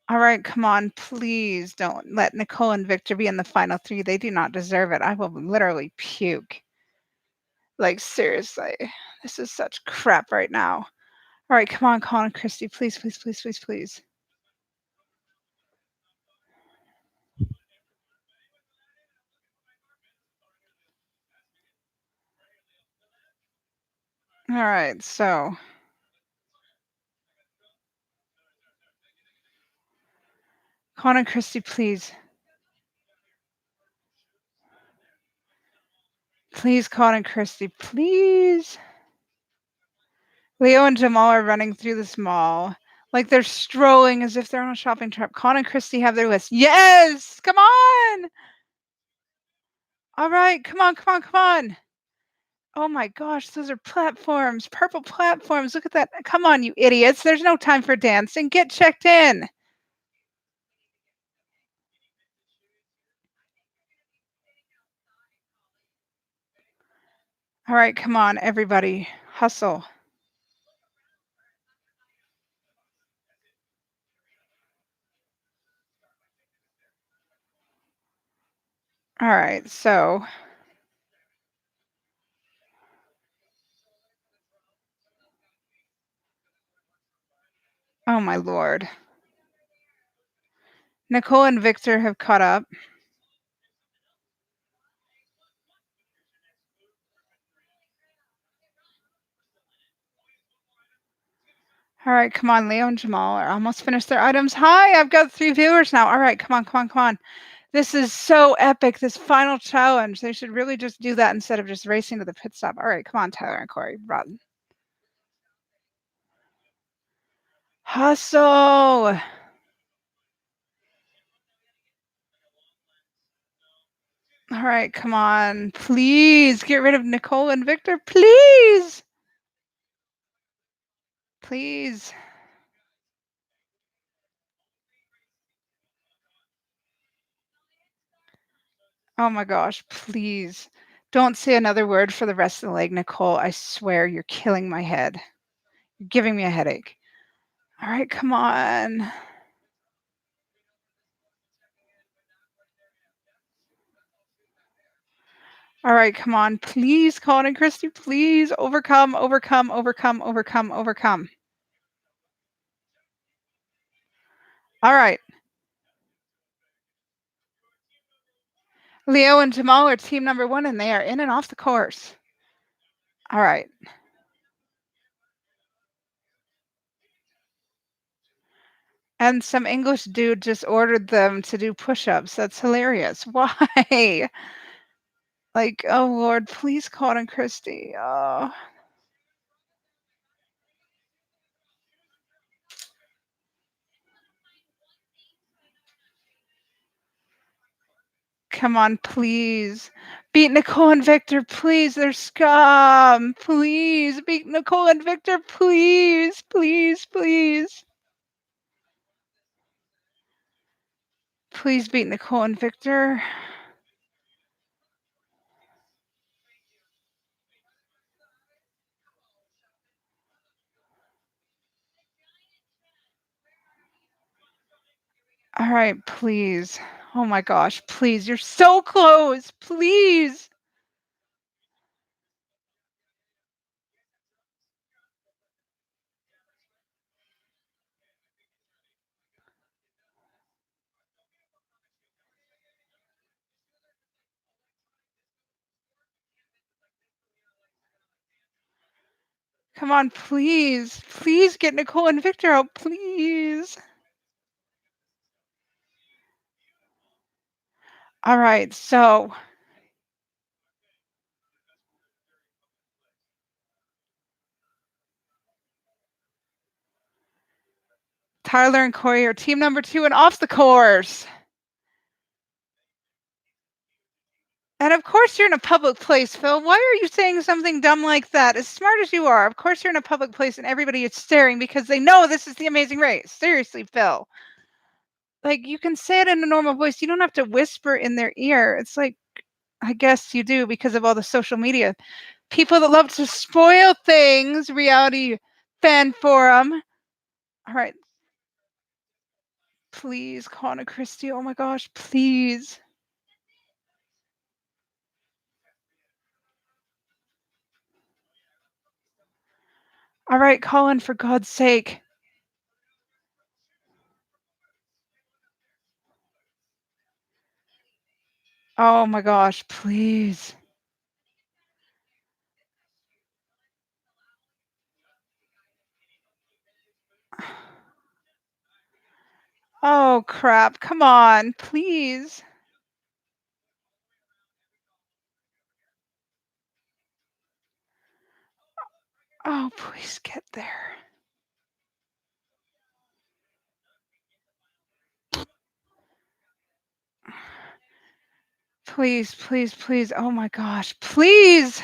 All right, come on. Please don't let Nicole and Victor be in the final 3. They do not deserve it. I will literally puke. Like, seriously. This is such crap right now. All right, come on, Colin and Christy. Please, please, please, please, please. All right, so Colin and Christy, please. Please, Colin and Christy, please. Leo and Jamal are running through this mall. Like they're strolling as if they're on a shopping trip. Colin and Christy have their list. Yes! Come on! All right, come on, come on, come on. Oh my gosh, those are platforms, purple platforms. Look at that. Come on, you idiots. There's no time for dancing. Get checked in. All right, come on, everybody. Hustle. All right, so oh my lord. Nicole and Victor have caught up. All right, come on. Leo and Jamal are almost finished their items. Hi, I've got 3 viewers now. All right, come on, come on, come on. This is so epic, this final challenge. They should really just do that instead of just racing to the pit stop. All right, come on, Tyler and Corey. Run. Hustle. All right, come on. Please get rid of Nicole and Victor. Please. Please. Oh my gosh, please. Don't say another word for the rest of the leg, Nicole. I swear you're killing my head. You're giving me a headache. All right, come on. All right, come on. Please, Colin and Christy, please overcome, overcome, overcome, overcome, overcome. All right. Leo and Jamal are team number 1, and they are in and off the course. All right. And some English dude just ordered them to do push-ups. That's hilarious. Why? Like, oh Lord, please, Colin and Christy. Oh. Come on, please. Beat Nicole and Victor, please. They're scum. Please beat Nicole and Victor, please, please, please. Please beat Nicole and Victor. All All right, please. Oh my gosh, please. You're so close. Please. Come on, please. Please get Nicole and Victor out, please. All right, so Tyler and Corey are team number 2 and off the course. And of course you're in a public place, Phil. Why are you saying something dumb like that? As smart as you are, of course you're in a public place and everybody is staring because they know this is the Amazing Race. Seriously, Phil. Like, you can say it in a normal voice. You don't have to whisper in their ear. It's like, I guess you do because of all the social media. People that love to spoil things, reality fan forum. All right. Please, Connor Christie. Oh my gosh, please. All right, Colin, for God's sake. Oh my gosh, please. Oh crap, come on, please. Oh, please get there. Please, please, please. Oh my gosh, please.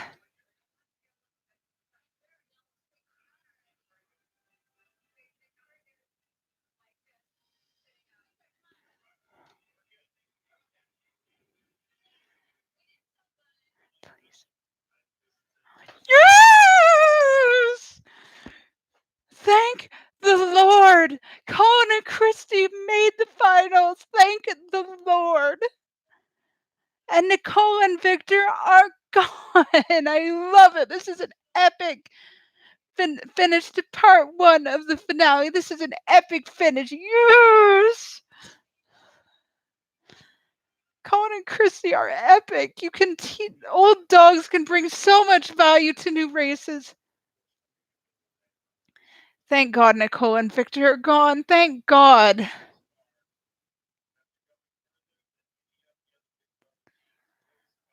Please. Yes! Thank the Lord. Colin and Christy made the finals. Thank the Lord. And Nicole and Victor are gone. I love it. This is an epic finish to part 1 of the finale. This is an epic finish. Yes! Colin and Christy are epic. You can old dogs can bring so much value to new races. Thank God Nicole and Victor are gone. Thank God.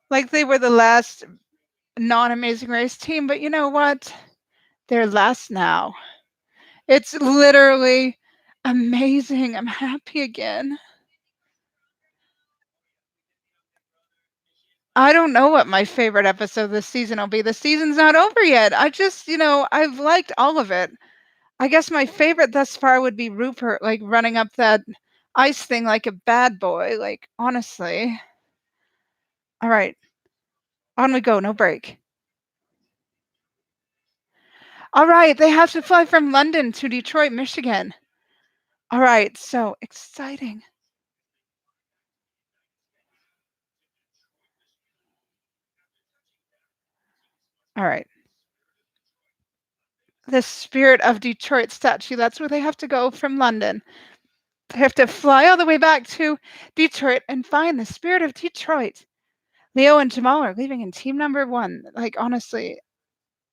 Like they were the last non-Amazing Race team, but you know what? They're last now. It's literally amazing. I'm happy again. I don't know what my favorite episode this season will be. The season's not over yet. I just, I've liked all of it. I guess my favorite thus far would be Rupert, like running up that ice thing like a bad boy. Like, honestly. All right. On we go. No break. All right. They have to fly from London to Detroit, Michigan. All right. So exciting. All right. The Spirit of Detroit statue. That's where they have to go from London. They have to fly all the way back to Detroit and find the Spirit of Detroit. Leo and Jamal are leaving in team number 1. Like, honestly,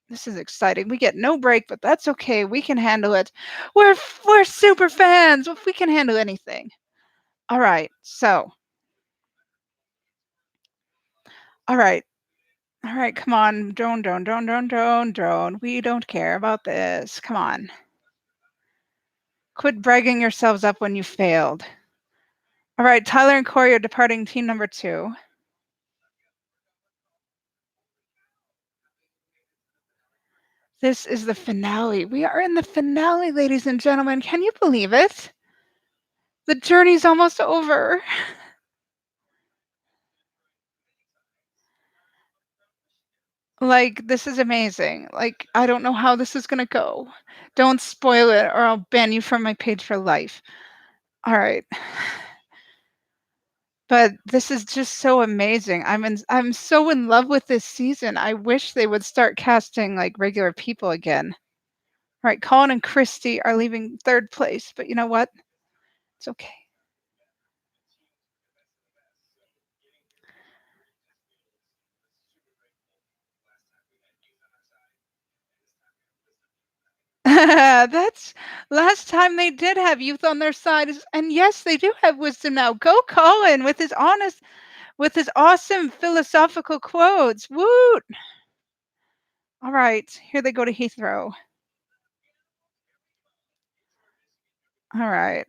this is exciting. We get no break, but that's okay. We can handle it. We're super fans. We can handle anything. All right. So. All right. All right. Come on. Drone. We don't care about this. Come on. Quit bragging yourselves up when you failed. All right. Tyler and Corey are departing team number 2. This is the finale. We are in the finale, ladies and gentlemen. Can you believe it? The journey's almost over. Like, this is amazing. Like, I don't know how this is gonna go. Don't spoil it or I'll ban you from my page for life. All right. But this is just so amazing. I'm so in love with this season. I wish they would start casting, like, regular people again. Right, Colin and Christy are leaving 3rd place, but you know what? It's okay. That's last time they did have youth on their side is and yes, they do have wisdom now. Go Colin with his awesome philosophical quotes. Woot! Alright, here they go to Heathrow. Alright.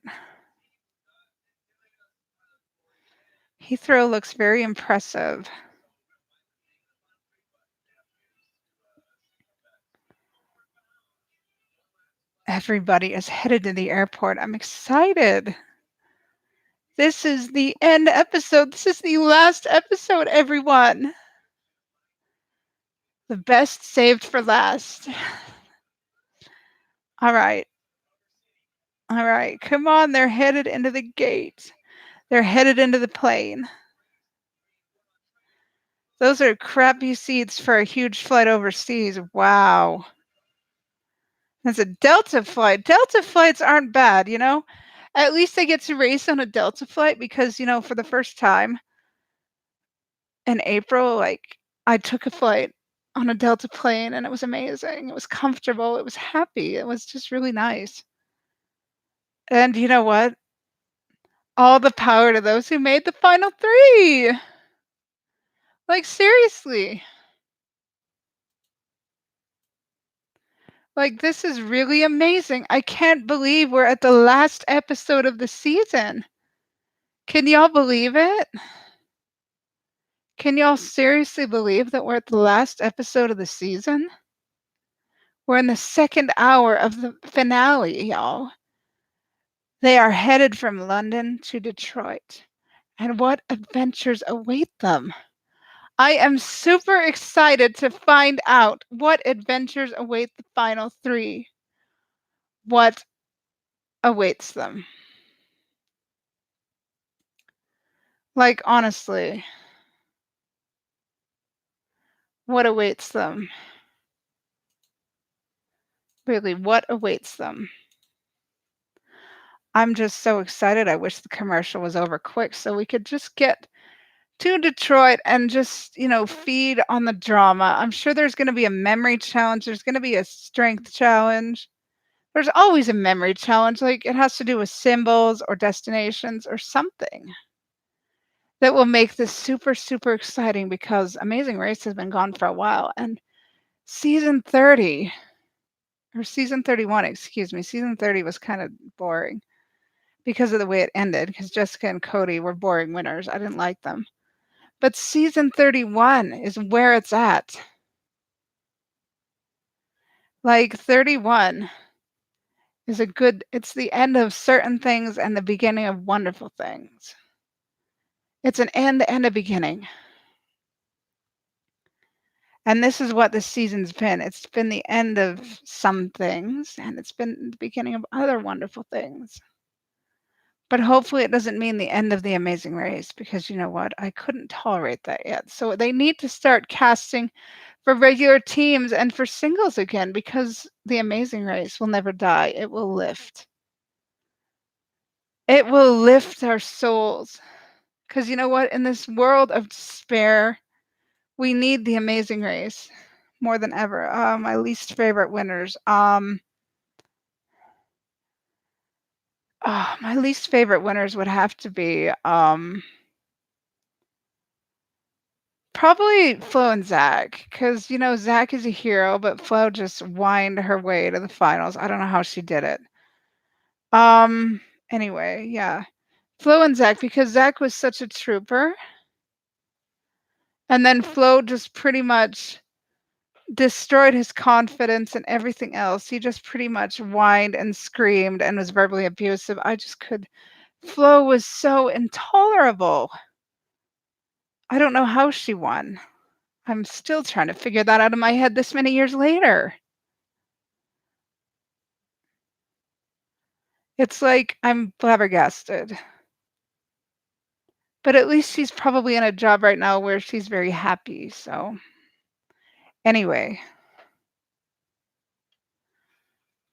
Heathrow looks very impressive. Everybody is headed to the airport. I'm excited. This is the end episode. This is the last episode, everyone. The best saved for last. All right. All right. Come on. They're headed into the gate. They're headed into the plane. Those are crappy seats for a huge flight overseas. Wow. That's a Delta flight. Delta flights aren't bad, you know? At least they get to race on a Delta flight because, you know, for the first time in April, like, I took a flight on a Delta plane and it was amazing. It was comfortable. It was happy. It was just really nice. And you know what? All the power to those who made the final 3. Like, seriously. Like, this is really amazing. I can't believe we're at the last episode of the season. Can y'all believe it? Can y'all seriously believe that we're at the last episode of the season? We're in the 2nd hour of the finale, y'all. They are headed from London to Detroit. And what adventures await them? I am super excited to find out what adventures await the final 3. What awaits them? Like, honestly, what awaits them? Really, what awaits them? I'm just so excited. I wish the commercial was over quick so we could just get to Detroit and just, you know, feed on the drama. I'm sure there's gonna be a memory challenge. There's gonna be a strength challenge. There's always a memory challenge, like, it has to do with symbols or destinations or something that will make this super, super exciting because Amazing Race has been gone for a while, and season 30 or season 31, excuse me, season 30 was kinda boring because of the way it ended, because Jessica and Cody were boring winners. I didn't like them. But season 31 is where it's at. Like, 31 is a good it's the end of certain things and the beginning of wonderful things. It's an end and a beginning. And this is what this season's been. It's been the end of some things, and it's been the beginning of other wonderful things. But hopefully it doesn't mean the end of The Amazing Race because you know what? I couldn't tolerate that yet. So they need to start casting for regular teams and for singles again because The Amazing Race will never die. It will lift. It will lift our souls. Because you know what? In this world of despair, we need The Amazing Race more than ever. My least favorite winners. My least favorite winners would have to be probably Flo and Zach, because you know Zach is a hero, but Flo just whined her way to the finals. I don't know how she did it. Um. Anyway, yeah, Flo and Zach because Zach was such a trooper, and then Flo just pretty much destroyed his confidence and everything else. He just pretty much whined and screamed and was verbally abusive. I just could. Flo was so intolerable. I don't know how she won. I'm still trying to figure that out in my head this many years later. It's like I'm flabbergasted. But at least she's probably in a job right now where she's very happy, so anyway,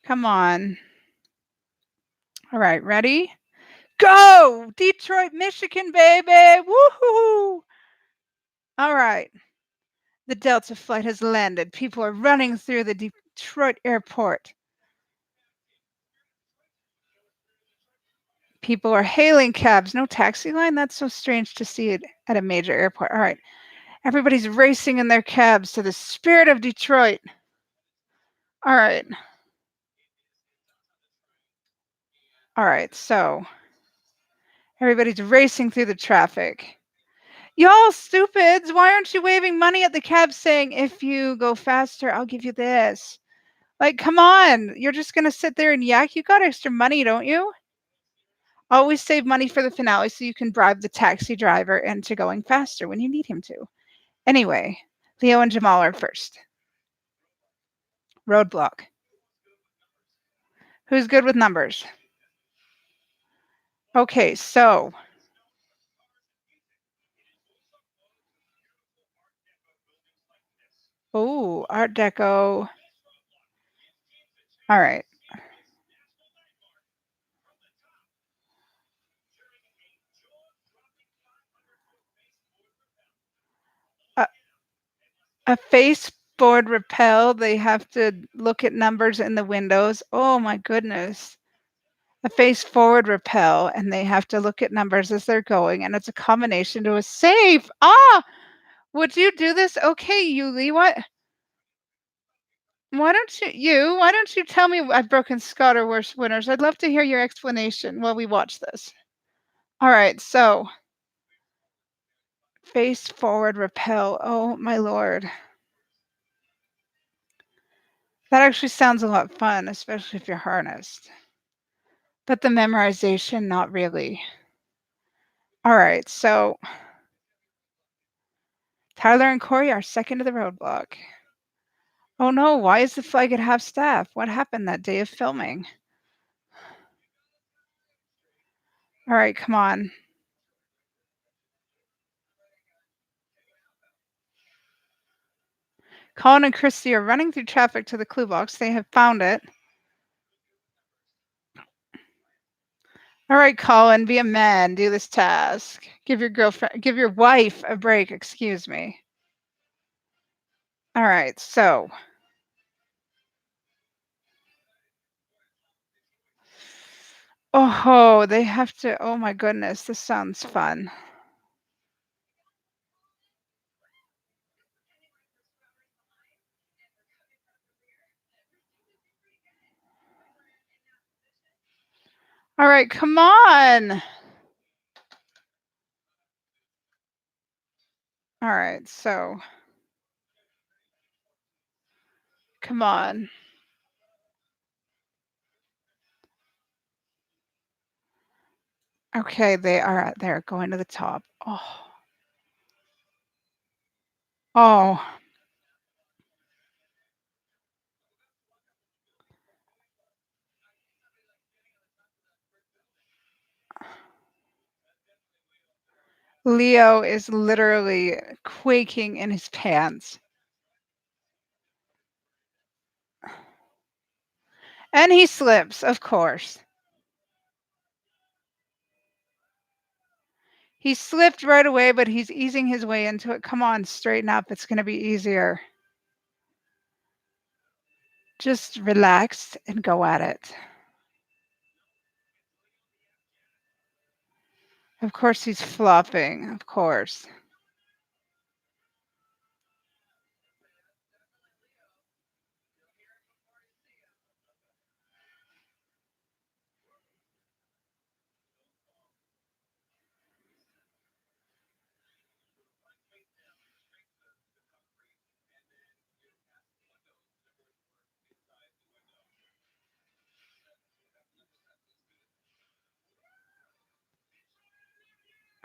come on. Alright, ready? Go! Detroit, Michigan, baby! Woohoo! Alright. The Delta flight has landed. People are running through the Detroit airport. People are hailing cabs. No taxi line? That's so strange to see it at a major airport. All right. Everybody's racing in their cabs to the spirit of Detroit. All right. All right. So everybody's racing through the traffic. Y'all stupids, why aren't you waving money at the cab saying, if you go faster, I'll give you this? Like, come on. You're just going to sit there and yak? You got extra money, don't you? Always save money for the finale so you can bribe the taxi driver into going faster when you need him to. Anyway, Leo and Jamal are first. Roadblock. Who's good with numbers? Okay, so oh, Art Deco. All right. A, a baseboard rappel. They have to look at numbers in the windows. Oh my goodness. A face forward rappel, and they have to look at numbers as they're going, and it's a combination to a safe. Ah, would you do this? Okay, Yuli, what? Why don't you tell me I've broken Scott or worse winners? I'd love to hear your explanation while we watch this. All right, so face forward rappel. Oh my lord. That actually sounds a lot fun, especially if you're harnessed. But the memorization, not really. All right, so Tyler and Corey are second to the roadblock. Oh no, why is the flag at half staff? What happened that day of filming? All right, come on. Colin and Christy are running through traffic to the clue box. They have found it. All right, Colin, be a man. Do this task. Give your wife a break. Excuse me. All right, so. Oh, they have to. Oh my goodness, this sounds fun. All right, come on. All right, so. Come on. Okay, they're going to the top. Oh. Oh. Leo is literally quaking in his pants. And he slips, of course. He slipped right away, but he's easing his way into it. Come on, straighten up. It's going to be easier. Just relax and go at it. Of course, he's flopping. Of course.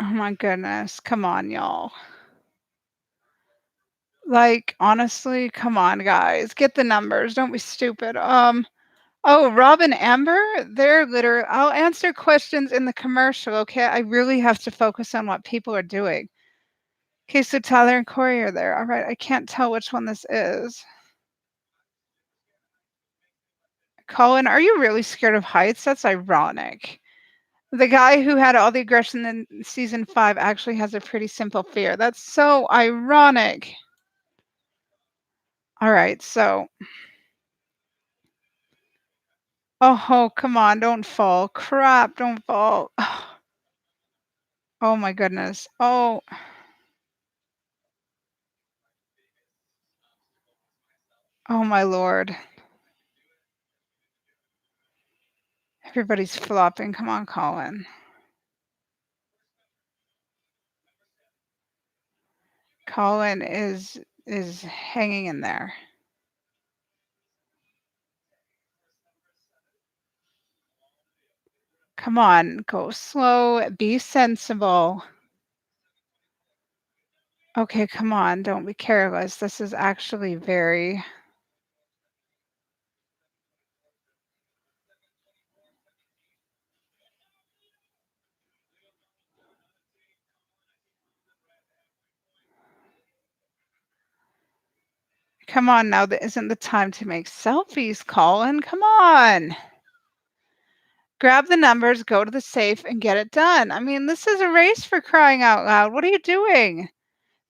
Oh my goodness. Come on, y'all. Like, honestly, come on, guys. Get the numbers. Don't be stupid. Oh, Rob and Amber, they're literally I'll answer questions in the commercial, okay? I really have to focus on what people are doing. Okay, so Tyler and Corey are there. All right, I can't tell which one this is. Colin, are you really scared of heights? That's ironic. The guy who had all the aggression in season 5 actually has a pretty simple fear. That's so ironic. All right, so oh, come on, don't fall. Crap, don't fall. Oh my goodness. Oh, oh my lord. Everybody's flopping. Come on, Colin. Colin is hanging in there. Come on, go slow, be sensible. Okay, come on, don't be careless. This is actually very Come on now, that isn't the time to make selfies, Colin. Come on. Grab the numbers, go to the safe, and get it done. I mean, this is a race for crying out loud. What are you doing?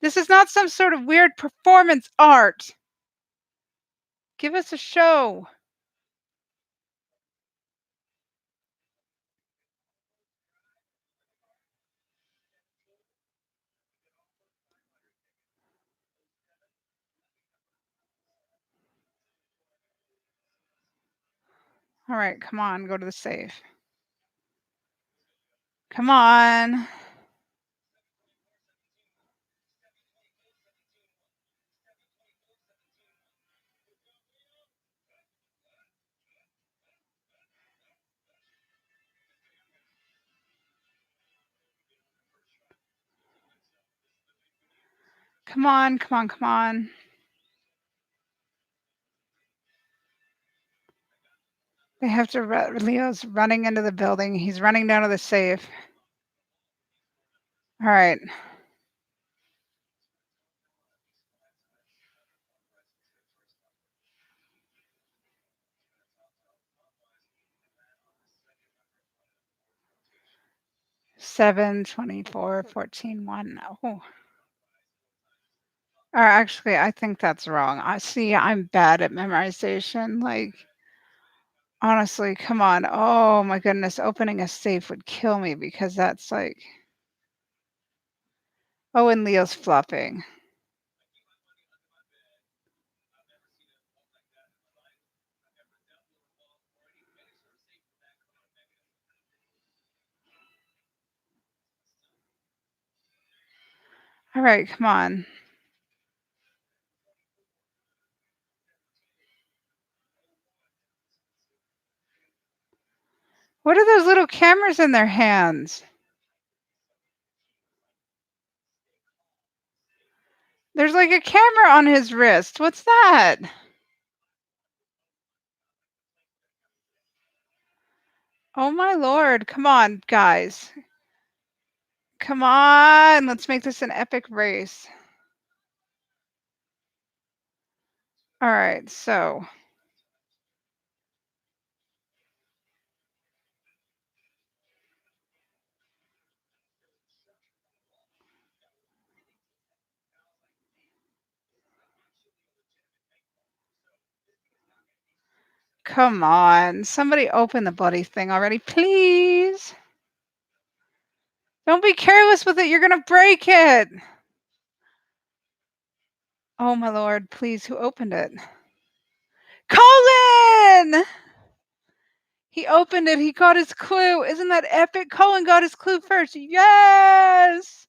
This is not some sort of weird performance art. Give us a show. All right, come on, go to the safe. Come on. Come on, come on, come on. They have to Leo's running into the building. He's running down to the safe. All right. 7, 24, 14, 1. Oh. Or actually, I think that's wrong. I see I'm bad at memorization. Like, honestly, come on. Oh my goodness, opening a safe would kill me because that's like oh, and Leo's flopping. All right, come on. What are those little cameras in their hands? There's like a camera on his wrist. What's that? Oh my lord. Come on, guys. Come on. Let's make this an epic race. All right, so come on. Somebody open the bloody thing already, please. Don't be careless with it. You're going to break it. Oh my lord, please, who opened it? Colin! He opened it. He got his clue. Isn't that epic? Colin got his clue first. Yes!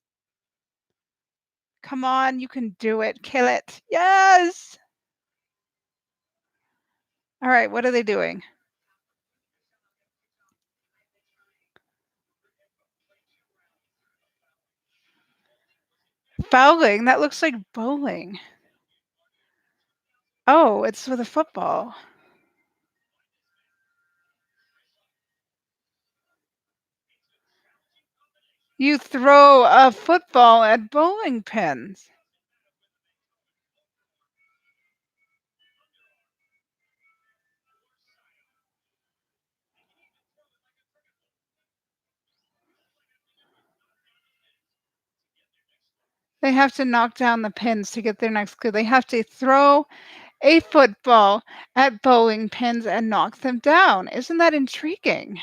Come on, you can do it. Kill it. Yes! All right, what are they doing? Fouling? That looks like bowling. Oh, it's with a football. You throw a football at bowling pins. They have to knock down the pins to get their next clue. They have to throw a football at bowling pins and knock them down. Isn't that intriguing?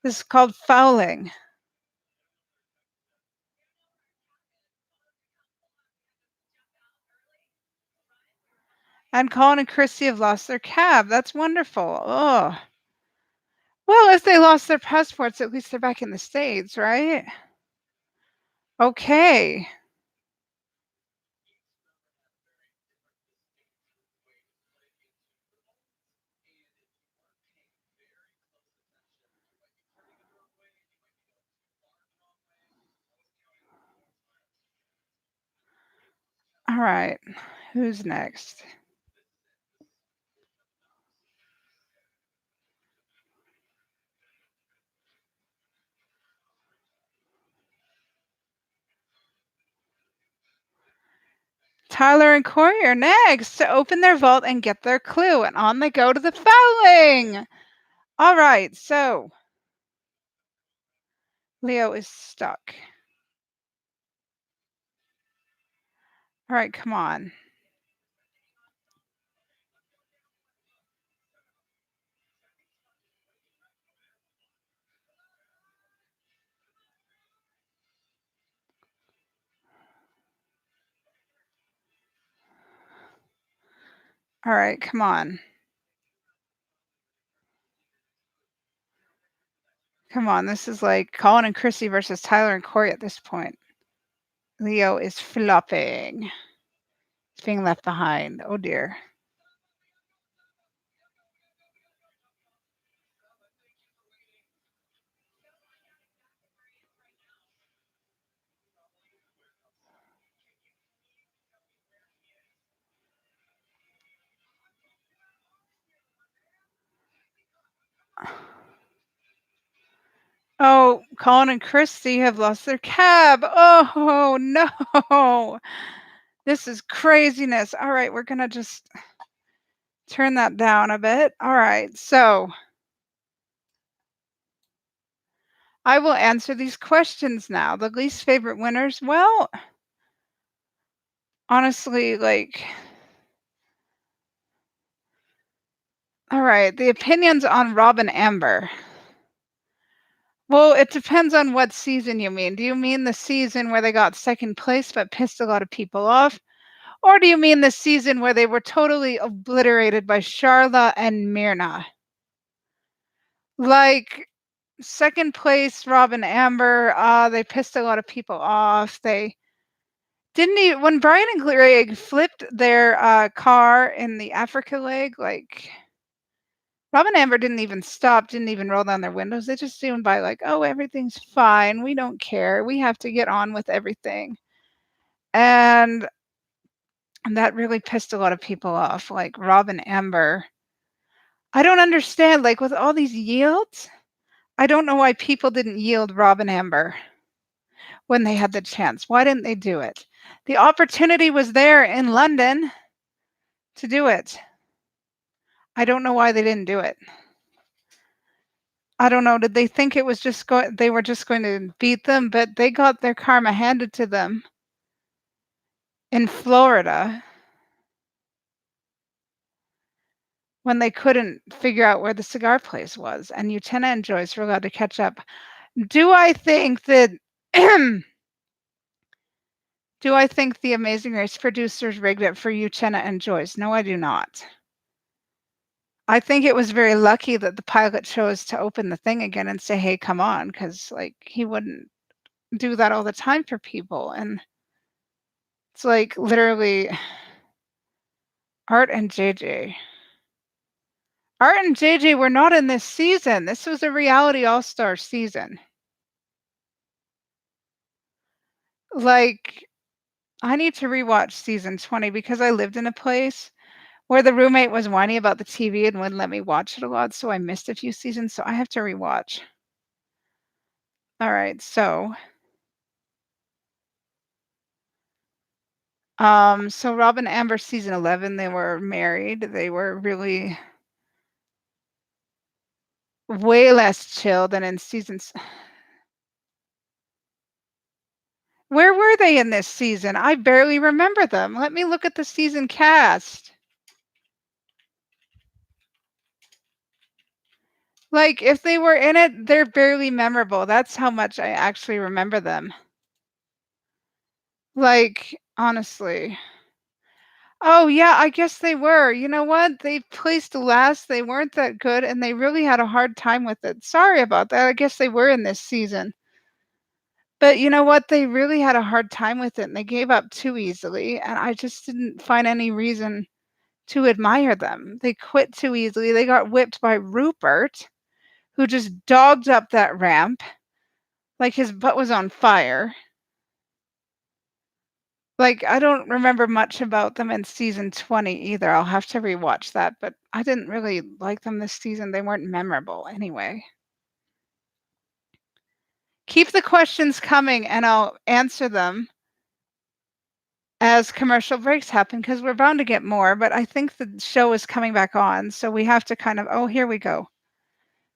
This is called fouling. And Colin and Christy have lost their cab. That's wonderful. Oh. Well, if they lost their passports, at least they're back in the States, right? Okay. All right. Who's next? Tyler and Corey are next to open their vault and get their clue. And on they go to the fouling. All right. So Leo is stuck. All right. Come on. All right. Come on. Come on. This is like Colin and Chrissy versus Tyler and Corey at this point. Leo is flopping. He's being left behind. Oh, dear. Oh, Colin and Christy have lost their cab. Oh, no. This is craziness. All right, we're going to just turn that down a bit. All right, so I will answer these questions now. The least favorite winners, well, honestly, like, all right, the opinions on Rob and Amber. Well, it depends on what season you mean. Do you mean the season where they got second place but pissed a lot of people off? Or do you mean the season where they were totally obliterated by Sharla and Myrna? Like, second place, Rob and Amber, they pissed a lot of people off. They didn't even, when Brian and Greg flipped their car in the Africa leg, like, Rob and Amber didn't even stop, didn't even roll down their windows. They just zoomed by like, "Oh, everything's fine. We don't care. We have to get on with everything." And that really pissed a lot of people off, like Rob and Amber. I don't understand, like, with all these yields, I don't know why people didn't yield Rob and Amber when they had the chance. Why didn't they do it? The opportunity was there in London to do it. I don't know why they didn't do it. I don't know. Did they think it was just they were just going to beat them? But they got their karma handed to them in Florida when they couldn't figure out where the cigar place was, and Utena and Joyce were allowed to catch up. Do I think that do I think the Amazing Race producers rigged it for Utena and Joyce? No, I do not. I think it was very lucky that the pilot chose to open the thing again and say, "Hey, come on," because like he wouldn't do that all the time for people, and it's like literally Art and JJ. Art and JJ were not in this season. This was a reality all-star season. Like, I need to rewatch season 20 because I lived in a place where the roommate was whiny about the TV and wouldn't let me watch it a lot, so I missed a few seasons, so I have to rewatch. All right, so Rob and Amber season 11, they were married. They were really way less chill than in seasons. Where were they in this season? I barely remember them. Let me look at the season cast. Like, if they were in it, they're barely memorable. That's how much I actually remember them. Like, honestly. Oh, yeah, I guess they were. You know what? They placed last. They weren't that good, and they really had a hard time with it. Sorry about that. I guess they were in this season. But you know what? They really had a hard time with it, and they gave up too easily, and I just didn't find any reason to admire them. They quit too easily. They got whipped by Rupert, who just dogged up that ramp like his butt was on fire. Like, I don't remember much about them in season 20 either. I'll have to rewatch that, but I didn't really like them this season. They weren't memorable anyway. Keep the questions coming and I'll answer them as commercial breaks happen because we're bound to get more, but I think the show is coming back on, so we have to kind of, oh, here we go.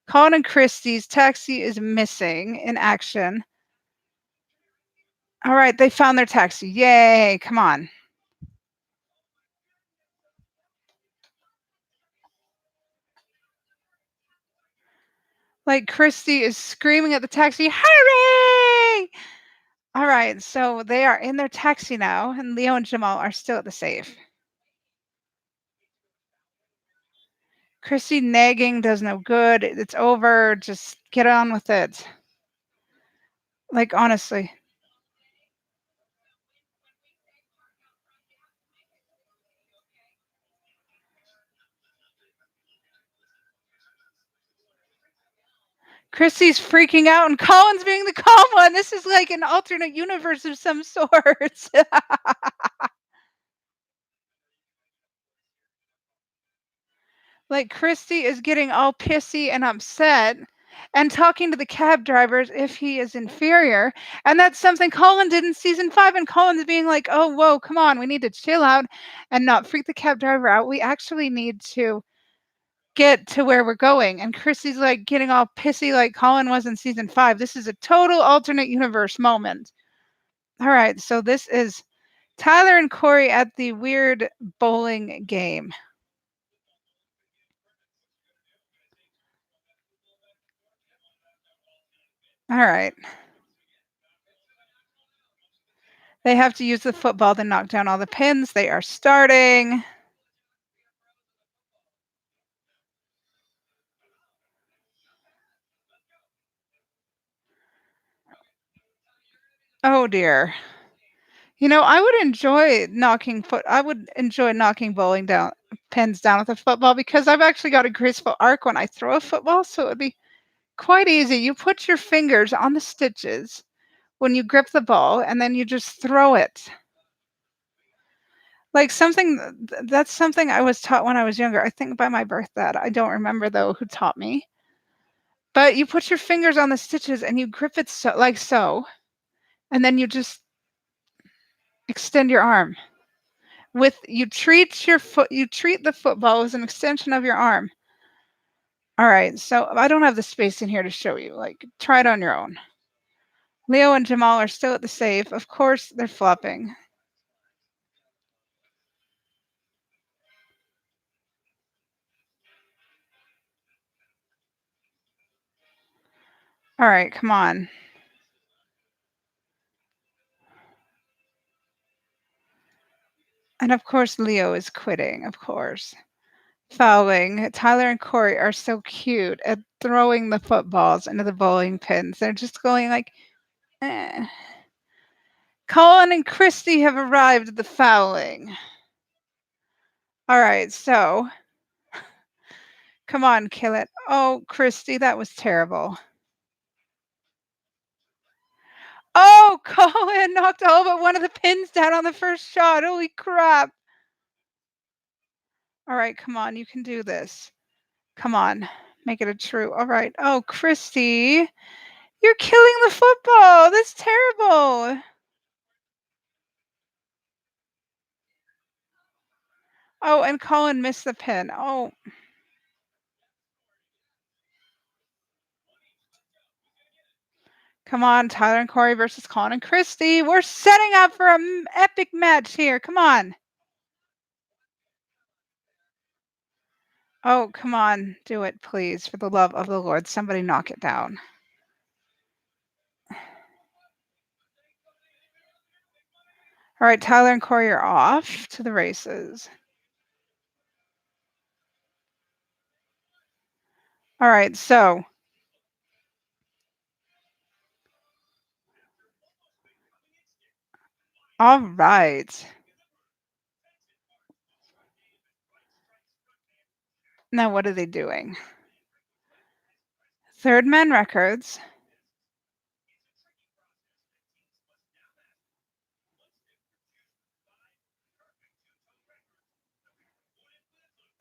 Colin and Christie's taxi is missing in action. All right, they found their taxi. Yay, come on. Like, Christy is screaming at the taxi, hurry! All right, so they are in their taxi now, and Leo and Jamal are still at the safe. Christy nagging does no good. It's over. Just get on with it. Like, honestly. Christy's freaking out, and Colin's being the calm one. This is like an alternate universe of some sorts. Like, Christy is getting all pissy and upset and talking to the cab drivers if he is inferior. And that's something Colin did in season 5. And Colin's being like, oh, whoa, come on. We need to chill out and not freak the cab driver out. We actually need to get to where we're going. And Christy's like getting all pissy like Colin was in season 5. This is a total alternate universe moment. All right. So this is Tyler and Corey at the weird bowling game. All right. They have to use the football to knock down all the pins. They are starting. Oh dear. You know, I would enjoy knocking bowling down pins down with a football because I've actually got a graceful arc when I throw a football, so it'd be quite easy. You put your fingers on the stitches when you grip the ball and then you just throw it. Like that's something I was taught when I was younger. I think by my birth dad. I don't remember though who taught me. But you put your fingers on the stitches and you grip it so like so, and then you just extend your arm. You treat the football as an extension of your arm. All right, so I don't have the space in here to show you. Like, try it on your own. Leo and Jamal are still at the safe. Of course, they're flopping. All right, come on. And of course, Leo is quitting, of course. Fouling. Tyler and Corey are so cute at throwing the footballs into the bowling pins. They're just going like, eh. Colin and Christy have arrived at the fouling. All right, so come on, kill it. Oh, Christy, that was terrible. Oh, Colin knocked all but one of the pins down on the first shot. Holy crap. All right, come on, you can do this. Come on, make it a true. All right. Oh, Christy You're killing the football. That's terrible. Oh, and Colin missed the pin. Oh, come on, Tyler and Corey versus Colin and Christy. We're setting up for an epic match here. Come on. Oh, come on. Do it, please. For the love of the Lord, somebody knock it down. All right, Tyler and Corey are off to the races. All right, so all right. Now what are they doing? Third Man Records.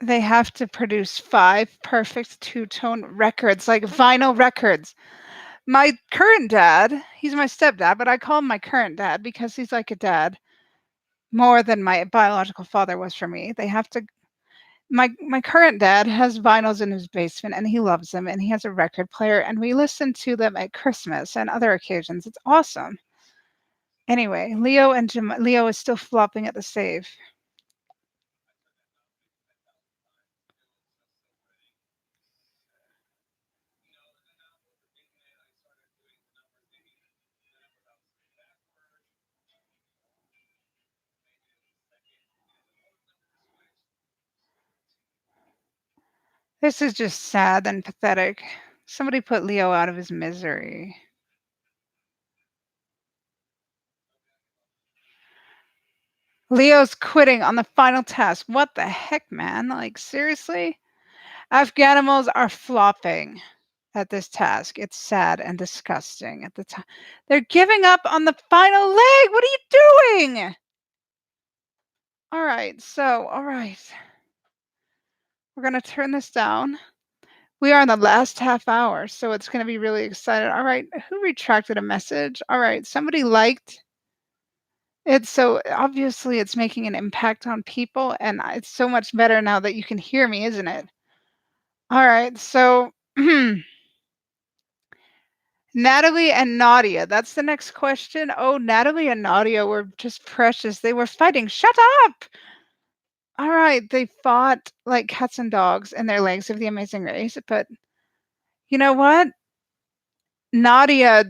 They have to produce 5 perfect two-tone records, like vinyl records. My current dad, he's my stepdad, but I call him my current dad because he's like a dad more than my biological father was for me. They have to my current dad has vinyls in his basement and he loves them and he has a record player and we listen to them at Christmas and other occasions. It's awesome. Anyway, Leo is still flopping at the save. This is just sad and pathetic. Somebody put Leo out of his misery. Leo's quitting on the final task. What the heck, man? Like, seriously? Afghanimals are flopping at this task. It's sad and disgusting at the time. They're giving up on the final leg. What are you doing? All right, so, all right. We're going to turn this down. We are in the last half hour, so it's going to be really excited. All right, who retracted a message? All right, somebody liked it, so obviously it's making an impact on people, and it's so much better now that you can hear me, isn't it? All right, so Natalie and Nadia, that's the next question. Oh, Natalie and Nadia were just precious. They were fighting. Shut up! All right, they fought like cats and dogs in their legs of the Amazing Race, but you know what? Nadia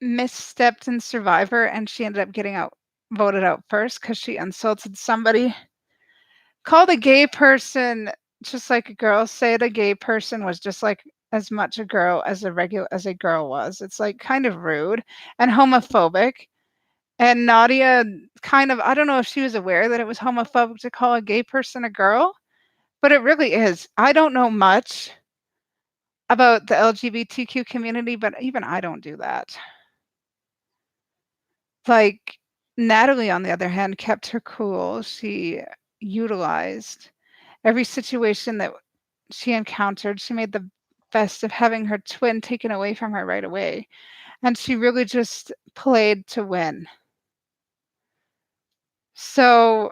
misstepped in Survivor and she ended up getting voted out first because she insulted somebody. Called a gay person just like a girl. Said a gay person was just like as much a girl as a girl was. It's like kind of rude and homophobic. And Nadia kind of, I don't know if she was aware that it was homophobic to call a gay person a girl, but it really is. I don't know much about the LGBTQ community, but even I don't do that. Like, Natalie, on the other hand, kept her cool. She utilized every situation that she encountered. She made the best of having her twin taken away from her right away. And she really just played to win. So,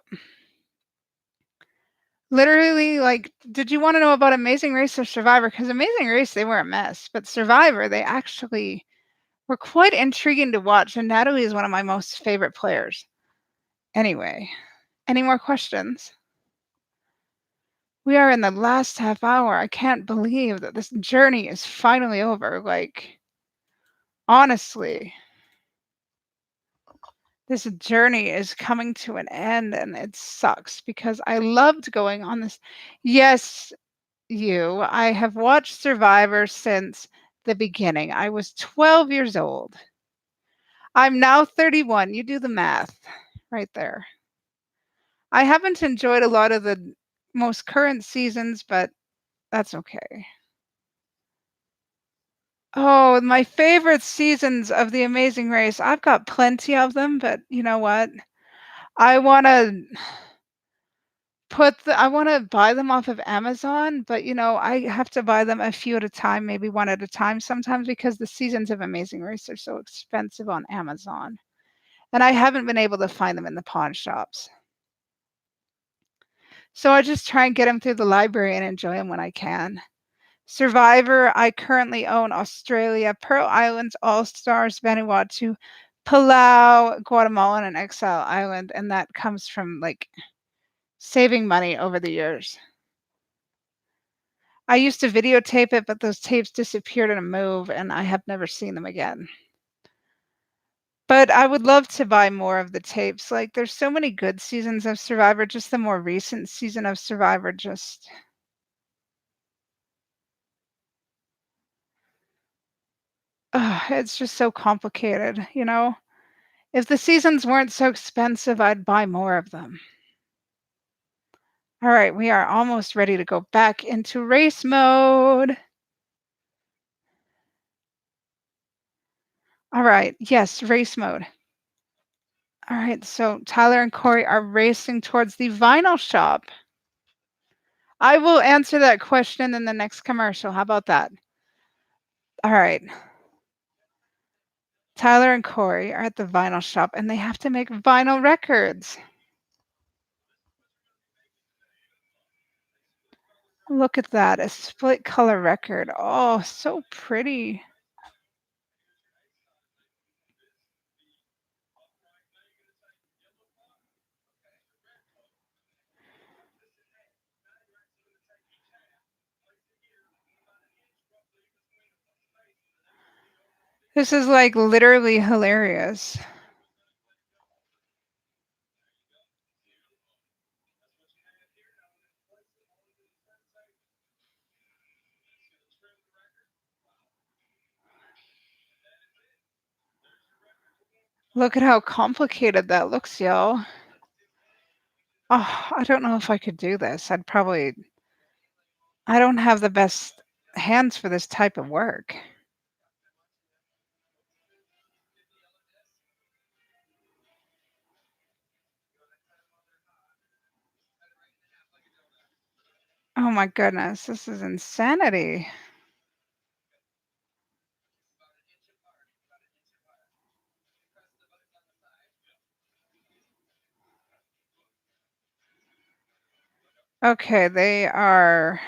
literally, like, did you want to know about Amazing Race or Survivor? Because Amazing Race, they were a mess, but Survivor, they actually were quite intriguing to watch. And Natalie is one of my most favorite players. Anyway, any more questions? We are in the last half hour. I can't believe that this journey is finally over. Like, honestly, this journey is coming to an end and it sucks because I loved going on this. Yes, I have watched Survivor since the beginning. I was 12 years old. I'm now 31. You do the math right there. I haven't enjoyed a lot of the most current seasons, but that's okay. Oh, my favorite seasons of The Amazing Race. I've got plenty of them, but you know what? I wanna I wanna buy them off of Amazon, but, I have to buy them a few at a time, maybe 1 at a time sometimes because the seasons of Amazing Race are so expensive on Amazon, and I haven't been able to find them in the pawn shops. So I just try and get them through the library and enjoy them when I can. Survivor, I currently own Australia, Pearl Islands, All Stars, Vanuatu, Palau, Guatemala, and Exile Island, and that comes from, like, saving money over the years. I used to videotape it, but those tapes disappeared in a move, and I have never seen them again. But I would love to buy more of the tapes, like, there's so many good seasons of Survivor, just the more recent season of Survivor just it's just so complicated, you know? If the seasons weren't so expensive, I'd buy more of them. Alright, we are almost ready to go back into race mode. Alright, yes, race mode. Alright, so Tyler and Corey are racing towards the vinyl shop. I will answer that question in the next commercial. How about that? Alright. Tyler and Corey are at the vinyl shop and they have to make vinyl records. Look at that, a split color record. Oh, so pretty. This is, like, literally hilarious. Look at how complicated that looks, y'all. Oh, I don't know if I could do this. I don't have the best hands for this type of work. Oh my goodness, this is insanity. Okay, they are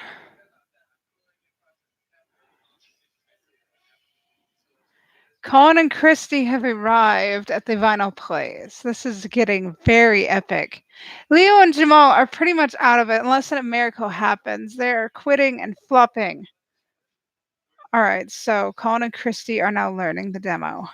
Colin and Christy have arrived at the vinyl place. This is getting very epic. Leo and Jamal are pretty much out of it unless a miracle happens. They're quitting and flopping. All right, so Colin and Christy are now learning the demo.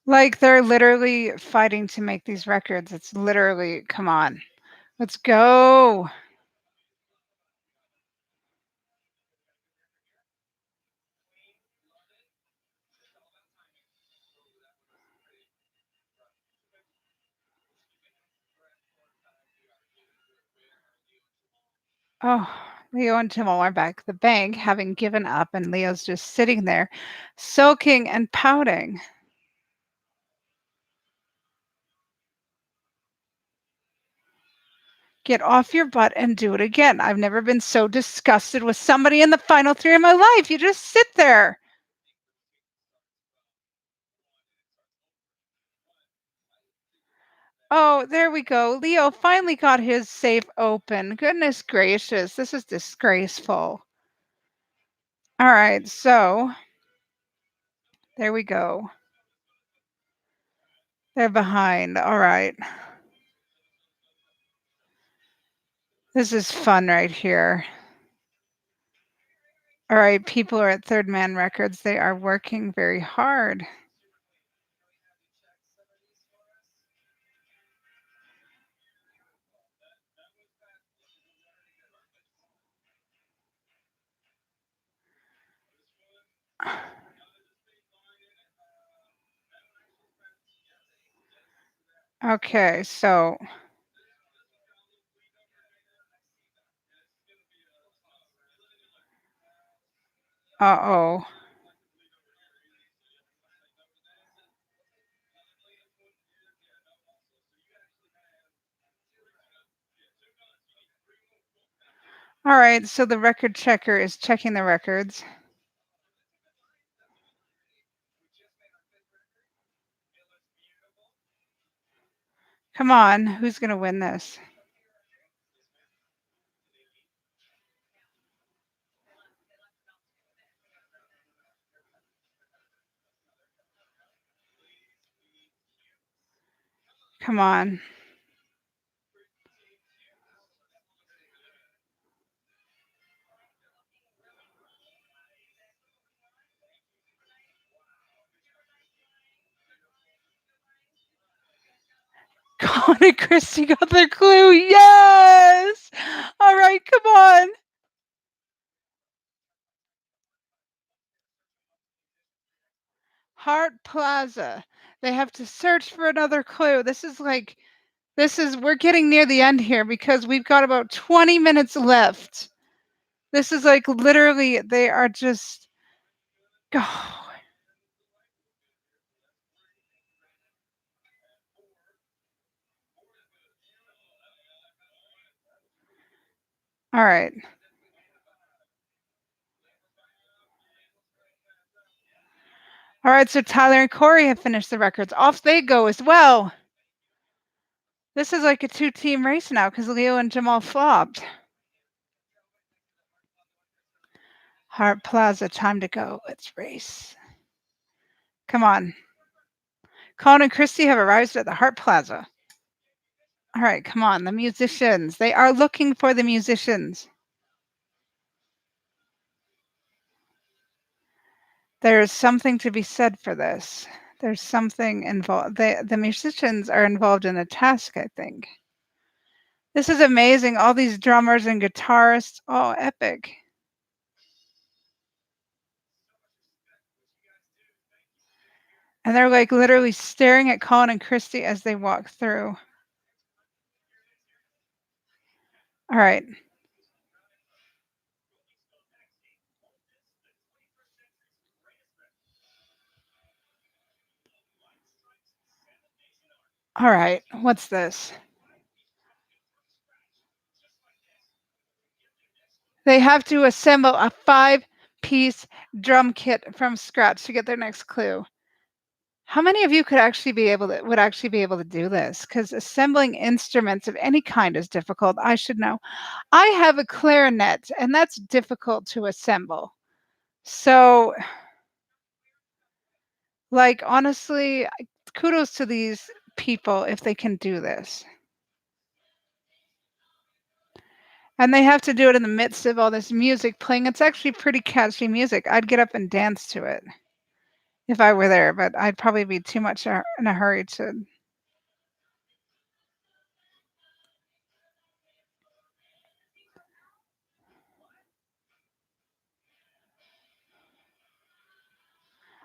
Like, they're literally fighting to make these records. It's literally come on, let's go. Oh, Leo and Jamal are back at the bank, having given up, and Leo's just sitting there, sulking and pouting. Get off your butt and do it again. I've never been so disgusted with somebody in the final 3 of my life. You just sit there. Oh, there we go. Leo finally got his safe open. Goodness gracious, this is disgraceful. All right, so there we go. They're behind. All right. This is fun right here. All right, people are at Third Man Records. They are working very hard. Okay, so Uh-oh. Alright, so the record checker is checking the records. Come on, who's gonna win this? Come on. Colin and Christy got their clue. Yes! Alright, come on. Hart Plaza. They have to search for another clue. We're getting near the end here because we've got about 20 minutes left. This is like literally they are just oh. All right. All right, so Tyler and Corey have finished the records. Off they go as well. This is like a two-team race now because Leo and Jamal flopped. Hart Plaza, time to go. Let's race. Come on. Colin and Christy have arrived at the Hart Plaza. All right, come on. The musicians. They are looking for the musicians. There's something to be said for this. There's something involved. The musicians are involved in a task, I think. This is amazing. All these drummers and guitarists. Oh, epic. And they're like literally staring at Colin and Christy as they walk through. All right. All right. What's this? They have to assemble a 5-piece drum kit from scratch to get their next clue. How many of you would actually be able to do this? Because assembling instruments of any kind is difficult. I should know. I have a clarinet, and that's difficult to assemble. So, like, honestly, kudos to these people if they can do this. And they have to do it in the midst of all this music playing. It's actually pretty catchy music. I'd get up and dance to it if I were there, but I'd probably be too much in a hurry to.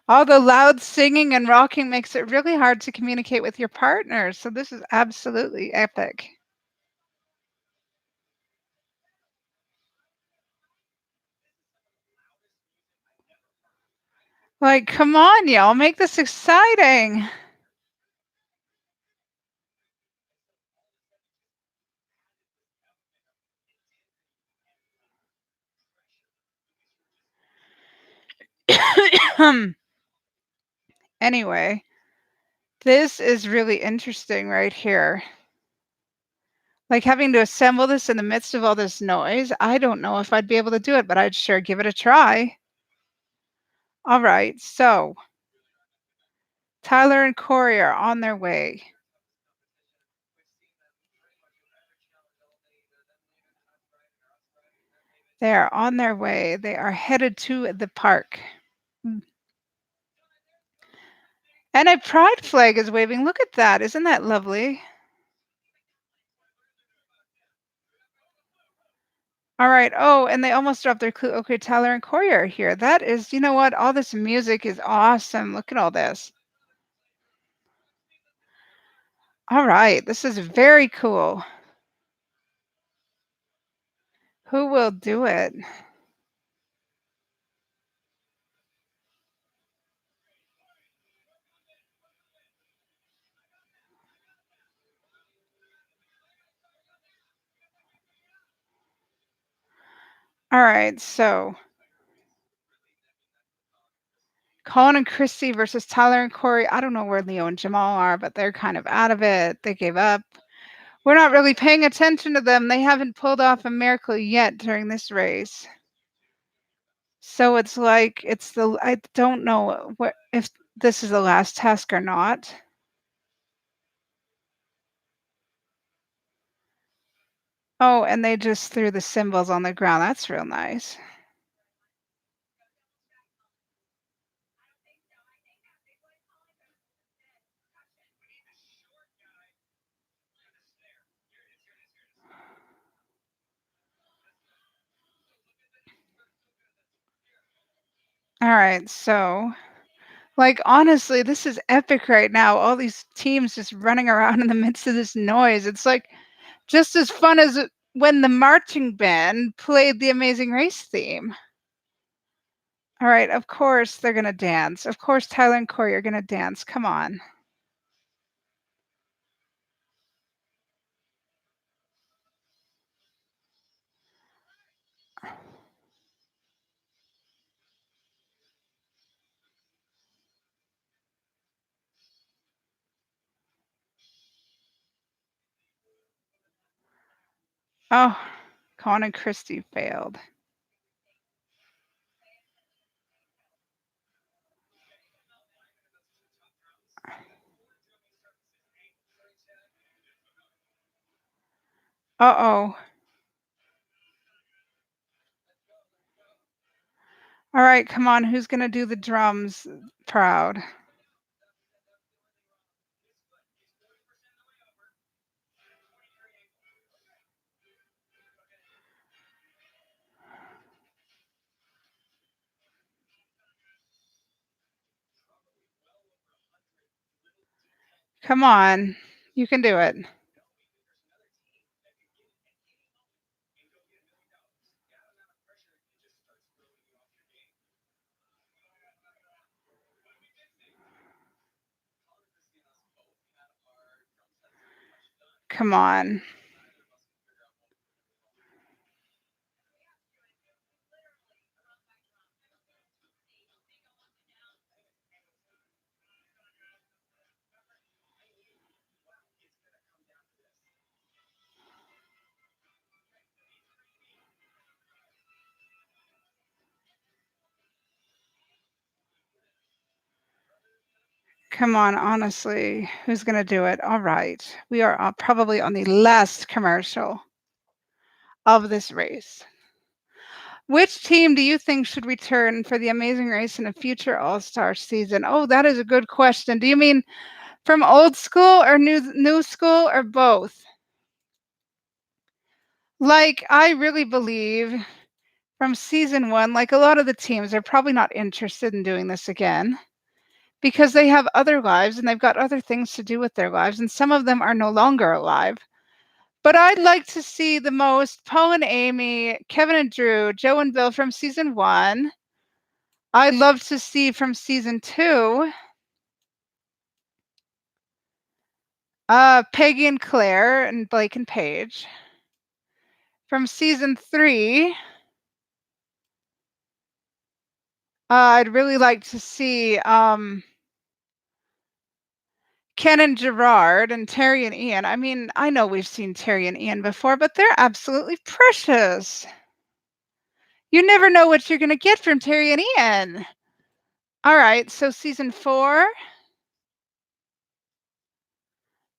All the loud singing and rocking makes it really hard to communicate with your partner. So this is absolutely epic. Like, come on, y'all, make this exciting. Anyway, this is really interesting right here. Like having to assemble this in the midst of all this noise. I don't know if I'd be able to do it, but I'd sure give it a try. All right, so Tyler and Corey are on their way. They are on their way. They are headed to the park. And a pride flag is waving. Look at that. Isn't that lovely? All right. Oh, and they almost dropped their clue. Okay, Tyler and Corey are here. That is, you know what? All this music is awesome. Look at all this. All right. This is very cool. Who will do it? Alright, so Colin and Christy versus Tyler and Corey. I don't know where Leo and Jamal are, but they're kind of out of it. They gave up. We're not really paying attention to them. They haven't pulled off a miracle yet during this race. So it's like I don't know what if this is the last task or not. Oh, and they just threw the symbols on the ground. That's real nice. All right, so like honestly, this is epic right now. All these teams just running around in the midst of this noise. It's like just as fun as when the marching band played the Amazing Race theme. All right, of course they're gonna dance. Of course Tyler and Corey are gonna dance. Come on. Oh, Colin and Christy failed. Uh-oh. All right, come on. Who's gonna do the drums proud? Come on. You can do it. Come on. Come on, honestly. Who's gonna do it? All right. We are probably on the last commercial of this race. Which team do you think should return for the Amazing Race in a future All-Star season? Oh, that is a good question. Do you mean from old school or new school or both? Like, I really believe from season 1, like a lot of the teams are probably not interested in doing this again because they have other lives and they've got other things to do with their lives, and some of them are no longer alive. But I'd like to see the most Paul and Amy, Kevin and Drew, Joe and Bill from season 1. I'd love to see from season 2, Peggy and Claire and Blake and Paige. From season 3, I'd really like to see Ken and Gerard and Terry and Ian. I mean, I know we've seen Terry and Ian before, but they're absolutely precious. You never know what you're gonna get from Terry and Ian. All right, so season 4.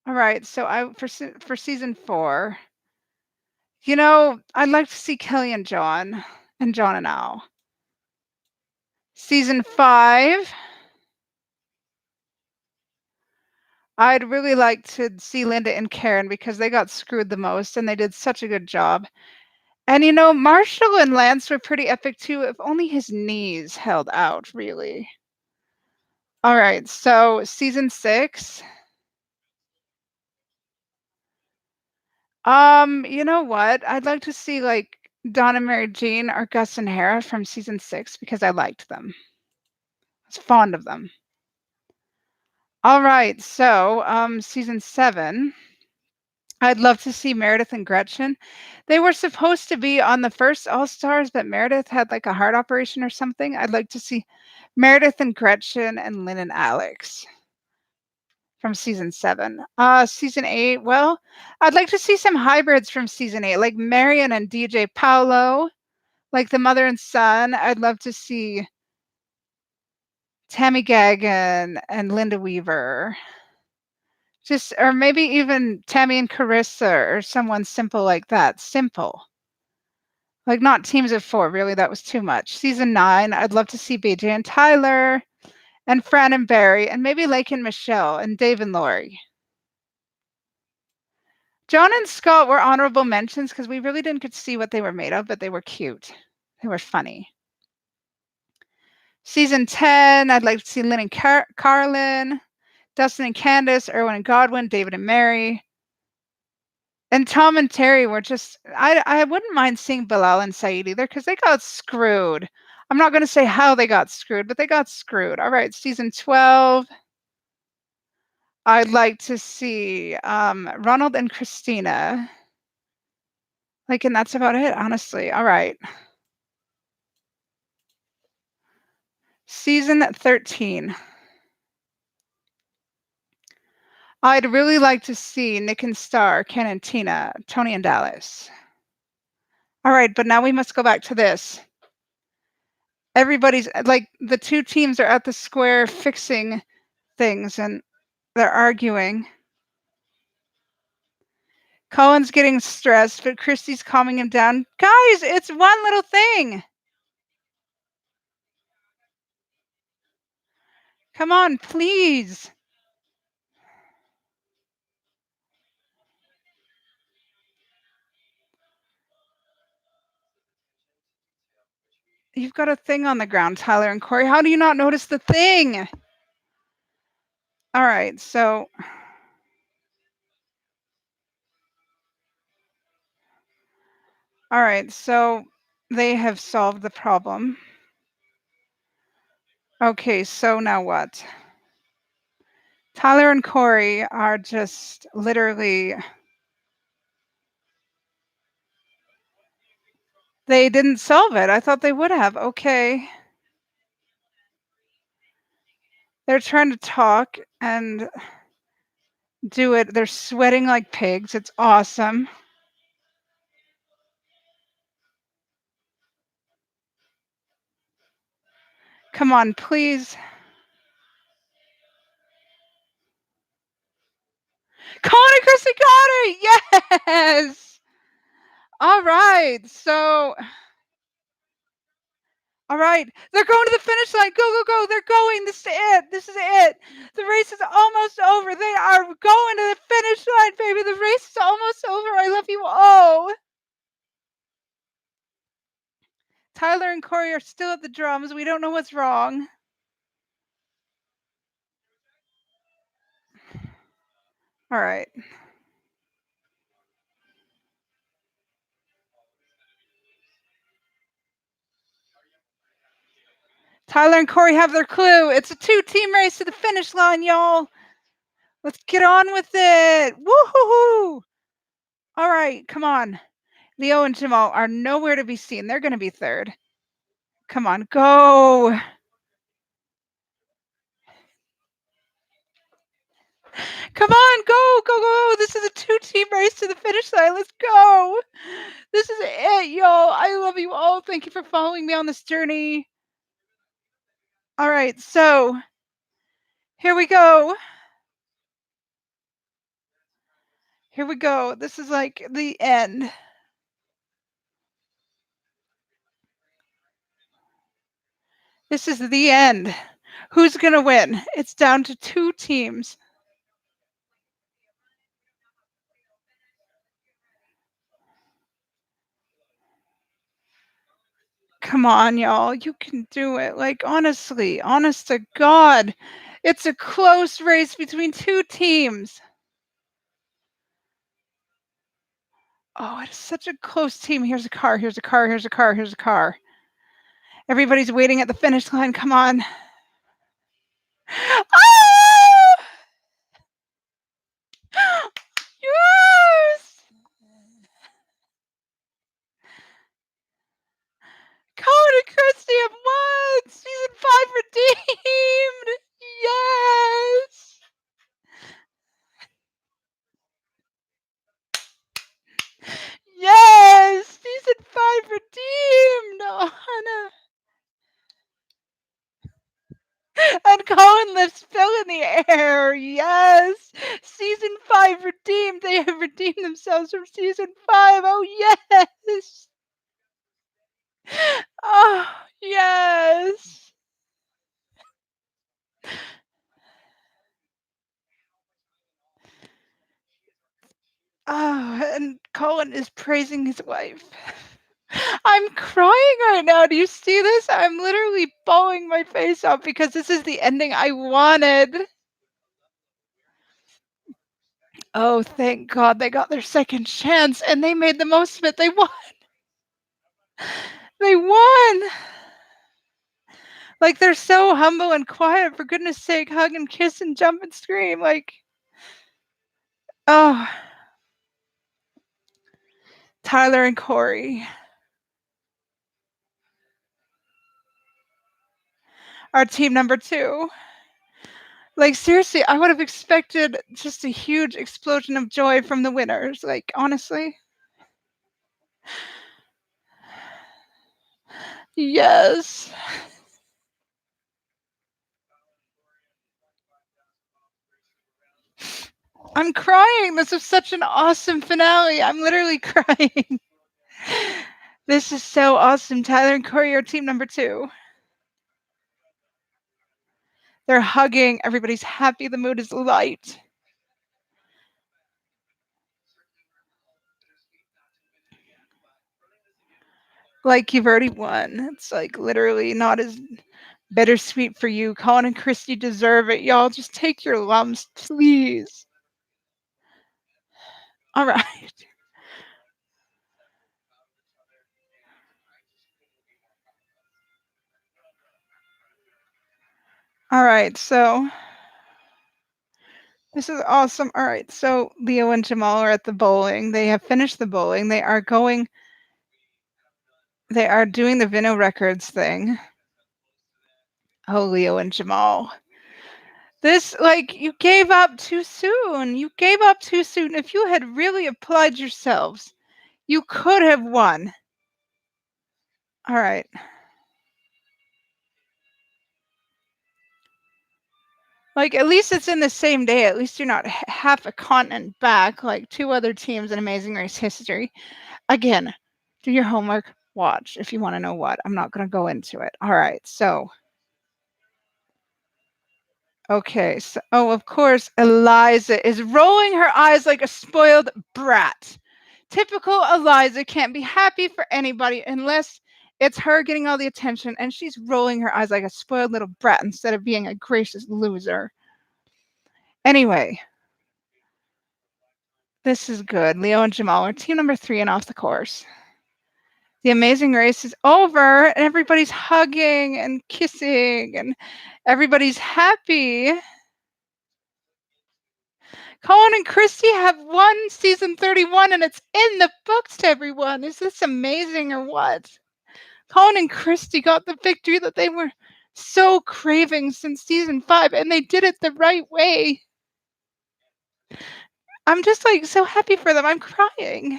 All right, so for season 4, I'd like to see Kelly and John and Al. Season 5, I'd really like to see Linda and Karen because they got screwed the most and they did such a good job. And Marshall and Lance were pretty epic too, if only his knees held out, really. All right, so season 6. You know what? I'd like to see like Donna Mary Jean or Gus and Hera from season 6 because I liked them. I was fond of them. All right, so season 7. I'd love to see Meredith and Gretchen. They were supposed to be on the first All Stars, but Meredith had like a heart operation or something. I'd like to see Meredith and Gretchen and Lynn and Alex from season 7. Season 8, well, I'd like to see some hybrids from season 8, like Marion and DJ Paolo, like the mother and son. I'd love to see Tammy Gagan and Linda Weaver. Just or maybe even Tammy and Carissa or someone simple like that. Simple. Like not teams of 4, really, that was too much. Season 9, I'd love to see BJ and Tyler and Fran and Barry and maybe Lake and Michelle and Dave and Lori. John and Scott were honorable mentions because we really didn't get to see what they were made of, but they were cute. They were funny. Season 10, I'd like to see Lynn and Carlin, Dustin and Candace, Erwin and Godwin, David and Mary. And Tom and Terry were just I wouldn't mind seeing Bilal and Saeed either because they got screwed. I'm not gonna say how they got screwed, but they got screwed. All right, season 12. I'd like to see Ronald and Christina. Like, and that's about it, honestly. All right. Season 13. I'd really like to see Nick and Star, Ken and Tina, Tony and Dallas. All right, but now we must go back to this. Everybody's like the two teams are at the square fixing things and they're arguing. Cohen's getting stressed, but Christy's calming him down. Guys, it's one little thing. Come on, please. You've got a thing on the ground, Tyler and Corey. How do you not notice the thing? All right, so they have solved the problem. Okay, so now what? Tyler and Corey are just literally they didn't solve it. I thought they would have. Okay. They're trying to talk and do it. They're sweating like pigs. It's awesome. Come on, please. Connor Chrissy got it. Yes. All right. So, all right. They're going to the finish line. Go, go, go. They're going. This is it. This is it. The race is almost over. They are going to the finish line, baby. The race is almost over. I love you all. Tyler and Corey are still at the drums. We don't know what's wrong. All right. Tyler and Corey have their clue. It's a 2-team race to the finish line, y'all. Let's get on with it. Woo-hoo-hoo. All right, come on. Leo and Jamal are nowhere to be seen. They're going to be third. Come on, go. Come on, go, go, go. This is a 2-team race to the finish line. Let's go. This is it, y'all. I love you all. Thank you for following me on this journey. All right, so here we go. Here we go. This is like the end. This is the end. Who's going to win? It's down to 2 teams. Come on, y'all. You can do it. Like, honestly, honest to God, it's a close race between 2 teams. Oh, it's such a close team. Here's a car. Here's a car. Here's a car. Here's a car. Everybody's waiting at the finish line. Come on. Ah! Yes! Colin lifts Phil in the air. Yes. Season 5 redeemed. They have redeemed themselves from season 5. Oh, yes. Oh, yes. Oh, and Colin is praising his wife. I'm crying right now. Do you see this? I'm literally bawling my face off because this is the ending I wanted. Oh, thank God they got their second chance and they made the most of it. They won. They won. Like, they're so humble and quiet. For goodness sake, hug and kiss and jump and scream. Like, oh, Tyler and Corey are team number 2. Like, seriously, I would have expected just a huge explosion of joy from the winners. Like, honestly. Yes. I'm crying. This is such an awesome finale. I'm literally crying. This is so awesome. Tyler and Corey are team number 2. They're hugging. Everybody's happy. The mood is light. Like, you've already won. It's like literally not as bittersweet for you. Colin and Christy deserve it. Y'all just take your lumps, please. All right. All right. So this is awesome. All right. So Leo and Jamal are at the bowling. They have finished the bowling. They are doing the Vino Records thing. Oh, Leo and Jamal. This, like, you gave up too soon. You gave up too soon. If you had really applied yourselves, you could have won. All right. Like, at least it's in the same day. At least you're not half a continent back, like 2 other teams in Amazing Race history. Again, do your homework, watch if you want to know what. I'm not going to go into it. All right. So, okay. So, oh, of course, Eliza is rolling her eyes like a spoiled brat. Typical Eliza can't be happy for anybody unless it's her getting all the attention, and she's rolling her eyes like a spoiled little brat instead of being a gracious loser. Anyway, this is good. Leo and Jamal are team number 3 and off the course. The Amazing Race is over, and everybody's hugging and kissing, and everybody's happy. Colin and Christy have won season 31, and it's in the books to everyone. Is this amazing or what? Colin and Christy got the victory that they were so craving since season 5, and they did it the right way. I'm just like so happy for them. I'm crying.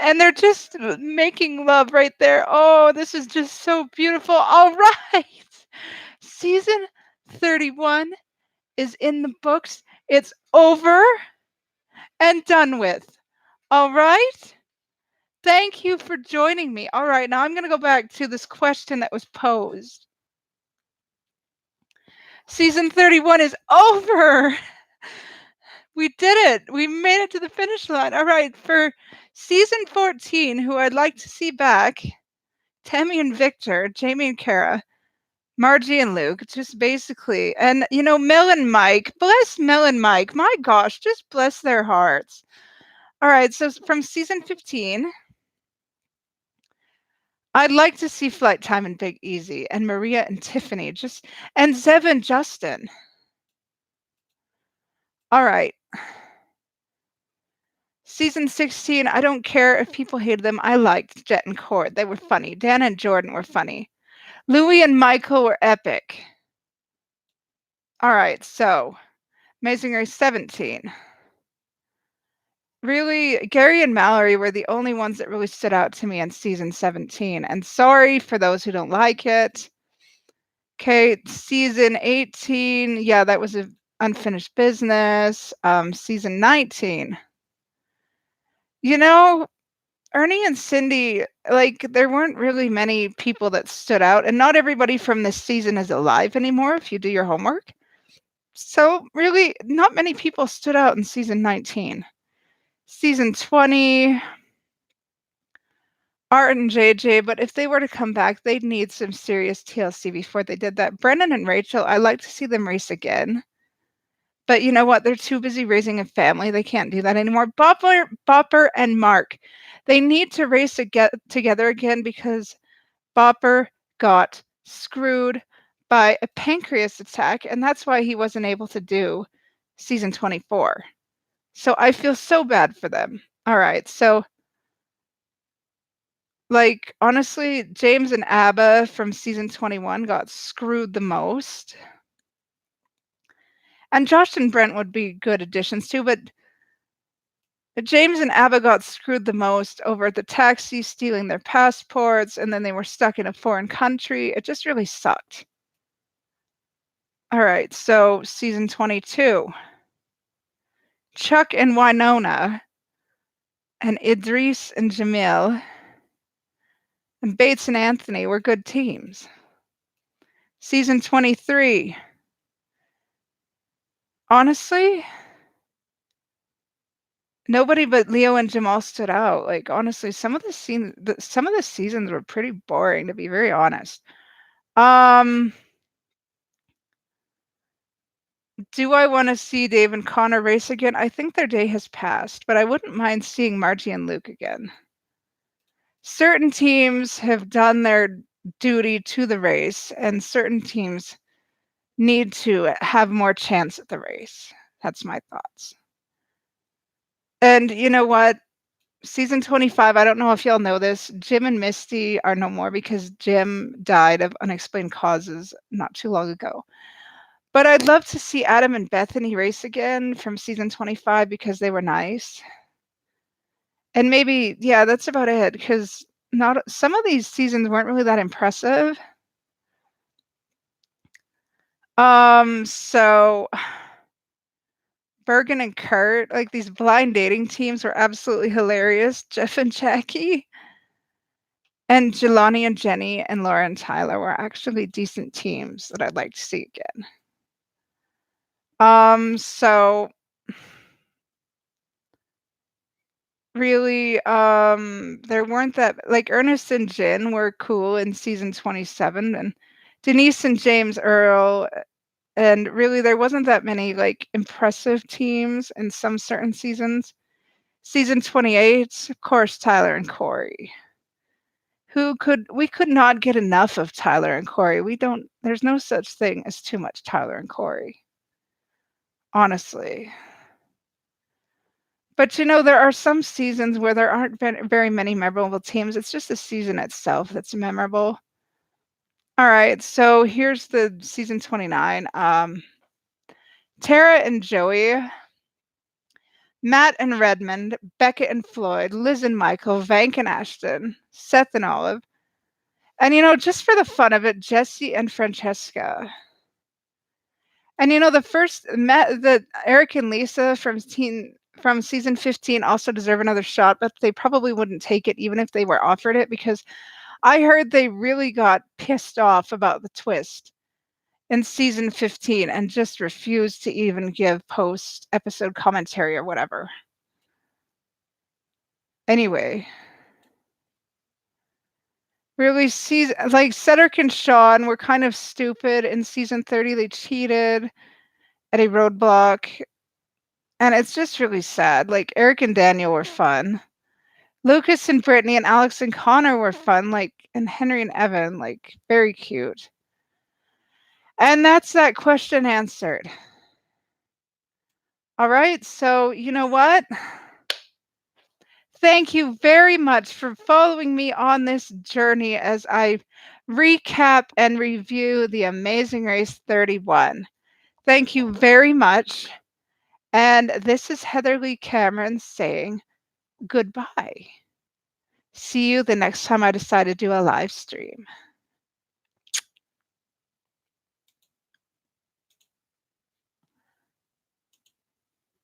And they're just making love right there. Oh, this is just so beautiful. All right. Season 31 is in the books. It's over and done with. All right. Thank you for joining me. All right. Now I'm going to go back to this question that was posed. Season 31 is over. We did it. We made it to the finish line. All right. For season 14, who I'd like to see back, Tammy and Victor, Jamie and Kara, Margie and Luke, just basically, and Mel and Mike, bless Mel and Mike. My gosh, just bless their hearts. All right. So from season 15, I'd like to see Flight Time and Big Easy and Maria and Tiffany, and Zev and Justin. All right. Season 16, I don't care if people hated them. I liked Jet and Cord. They were funny. Dan and Jordan were funny. Louie and Michael were epic. All right, so Amazing Race 17. Really, Gary and Mallory were the only ones that really stood out to me in season 17. And sorry for those who don't like it. Okay, season 18, yeah, that was a unfinished business. Season 19. You know, Ernie and Cindy, like, there weren't really many people that stood out, and not everybody from this season is alive anymore if you do your homework. So, really, not many people stood out in season 19. Season 20, Art and JJ, but if they were to come back, they'd need some serious TLC before they did that. Brendan and Rachel, I like to see them race again. But you know what? They're too busy raising a family. They can't do that anymore. Bopper and Mark, they need to race together again because Bopper got screwed by a pancreas attack, and that's why he wasn't able to do season 24. So I feel so bad for them. All right, so like honestly, James and Abba from season 21 got screwed the most. And Josh and Brent would be good additions too, but James and Abba got screwed the most over the taxi stealing their passports, and then they were stuck in a foreign country. It just really sucked. All right, so season 22. Chuck and Winona, and Idris and Jamil, and Bates and Anthony were good teams. Season 23. Honestly, nobody but Leo and Jamal stood out. Like honestly, some of the seasons were pretty boring, to be very honest. Do I want to see Dave and Connor race again? I think their day has passed, but I wouldn't mind seeing Margie and Luke again. Certain teams have done their duty to the race, and certain teams need to have more chance at the race. That's my thoughts. And you know what? Season 25, I don't know if y'all know this, Jim and Misty are no more because Jim died of unexplained causes not too long ago. But I'd love to see Adam and Bethany race again from season 25 because they were nice. And maybe, yeah, that's about it because not some of these seasons weren't really that impressive. So Bergen and Kurt, like these blind dating teams were absolutely hilarious. Jeff and Jackie. And Jelani and Jenny and Laura and Tyler were actually decent teams that I'd like to see again. So really, there weren't that like Ernest and Jin were cool in season 27, and Denise and James Earl, and really there wasn't that many like impressive teams in some certain seasons. Season 28, of course, Tyler and Corey. We could not get enough of Tyler and Corey. There's no such thing as too much Tyler and Corey. Honestly. But you know, there are some seasons where there aren't very many memorable teams. It's just the season itself that's memorable. All right, so here's the season 29. Tara and Joey, Matt and Redmond, Beckett and Floyd, Liz and Michael, Vank and Ashton, Seth and Olive. And you know, just for the fun of it, Jesse and Francesca. And you know, the Eric and Lisa from season 15 also deserve another shot, but they probably wouldn't take it even if they were offered it because I heard they really got pissed off about the twist in season 15 and just refused to even give post episode commentary or whatever. Anyway, really like Cedric and Sean were kind of stupid in season 30. They cheated at a roadblock. And it's just really sad. Like Eric and Daniel were fun. Lucas and Brittany and Alex and Connor were fun, like, and Henry and Evan, like, very cute. And that's that question answered. All right, so you know what? Thank you very much for following me on this journey as I recap and review The Amazing Race 31. Thank you very much. And this is Heather Lee Cameron saying goodbye. See you the next time I decide to do a live stream.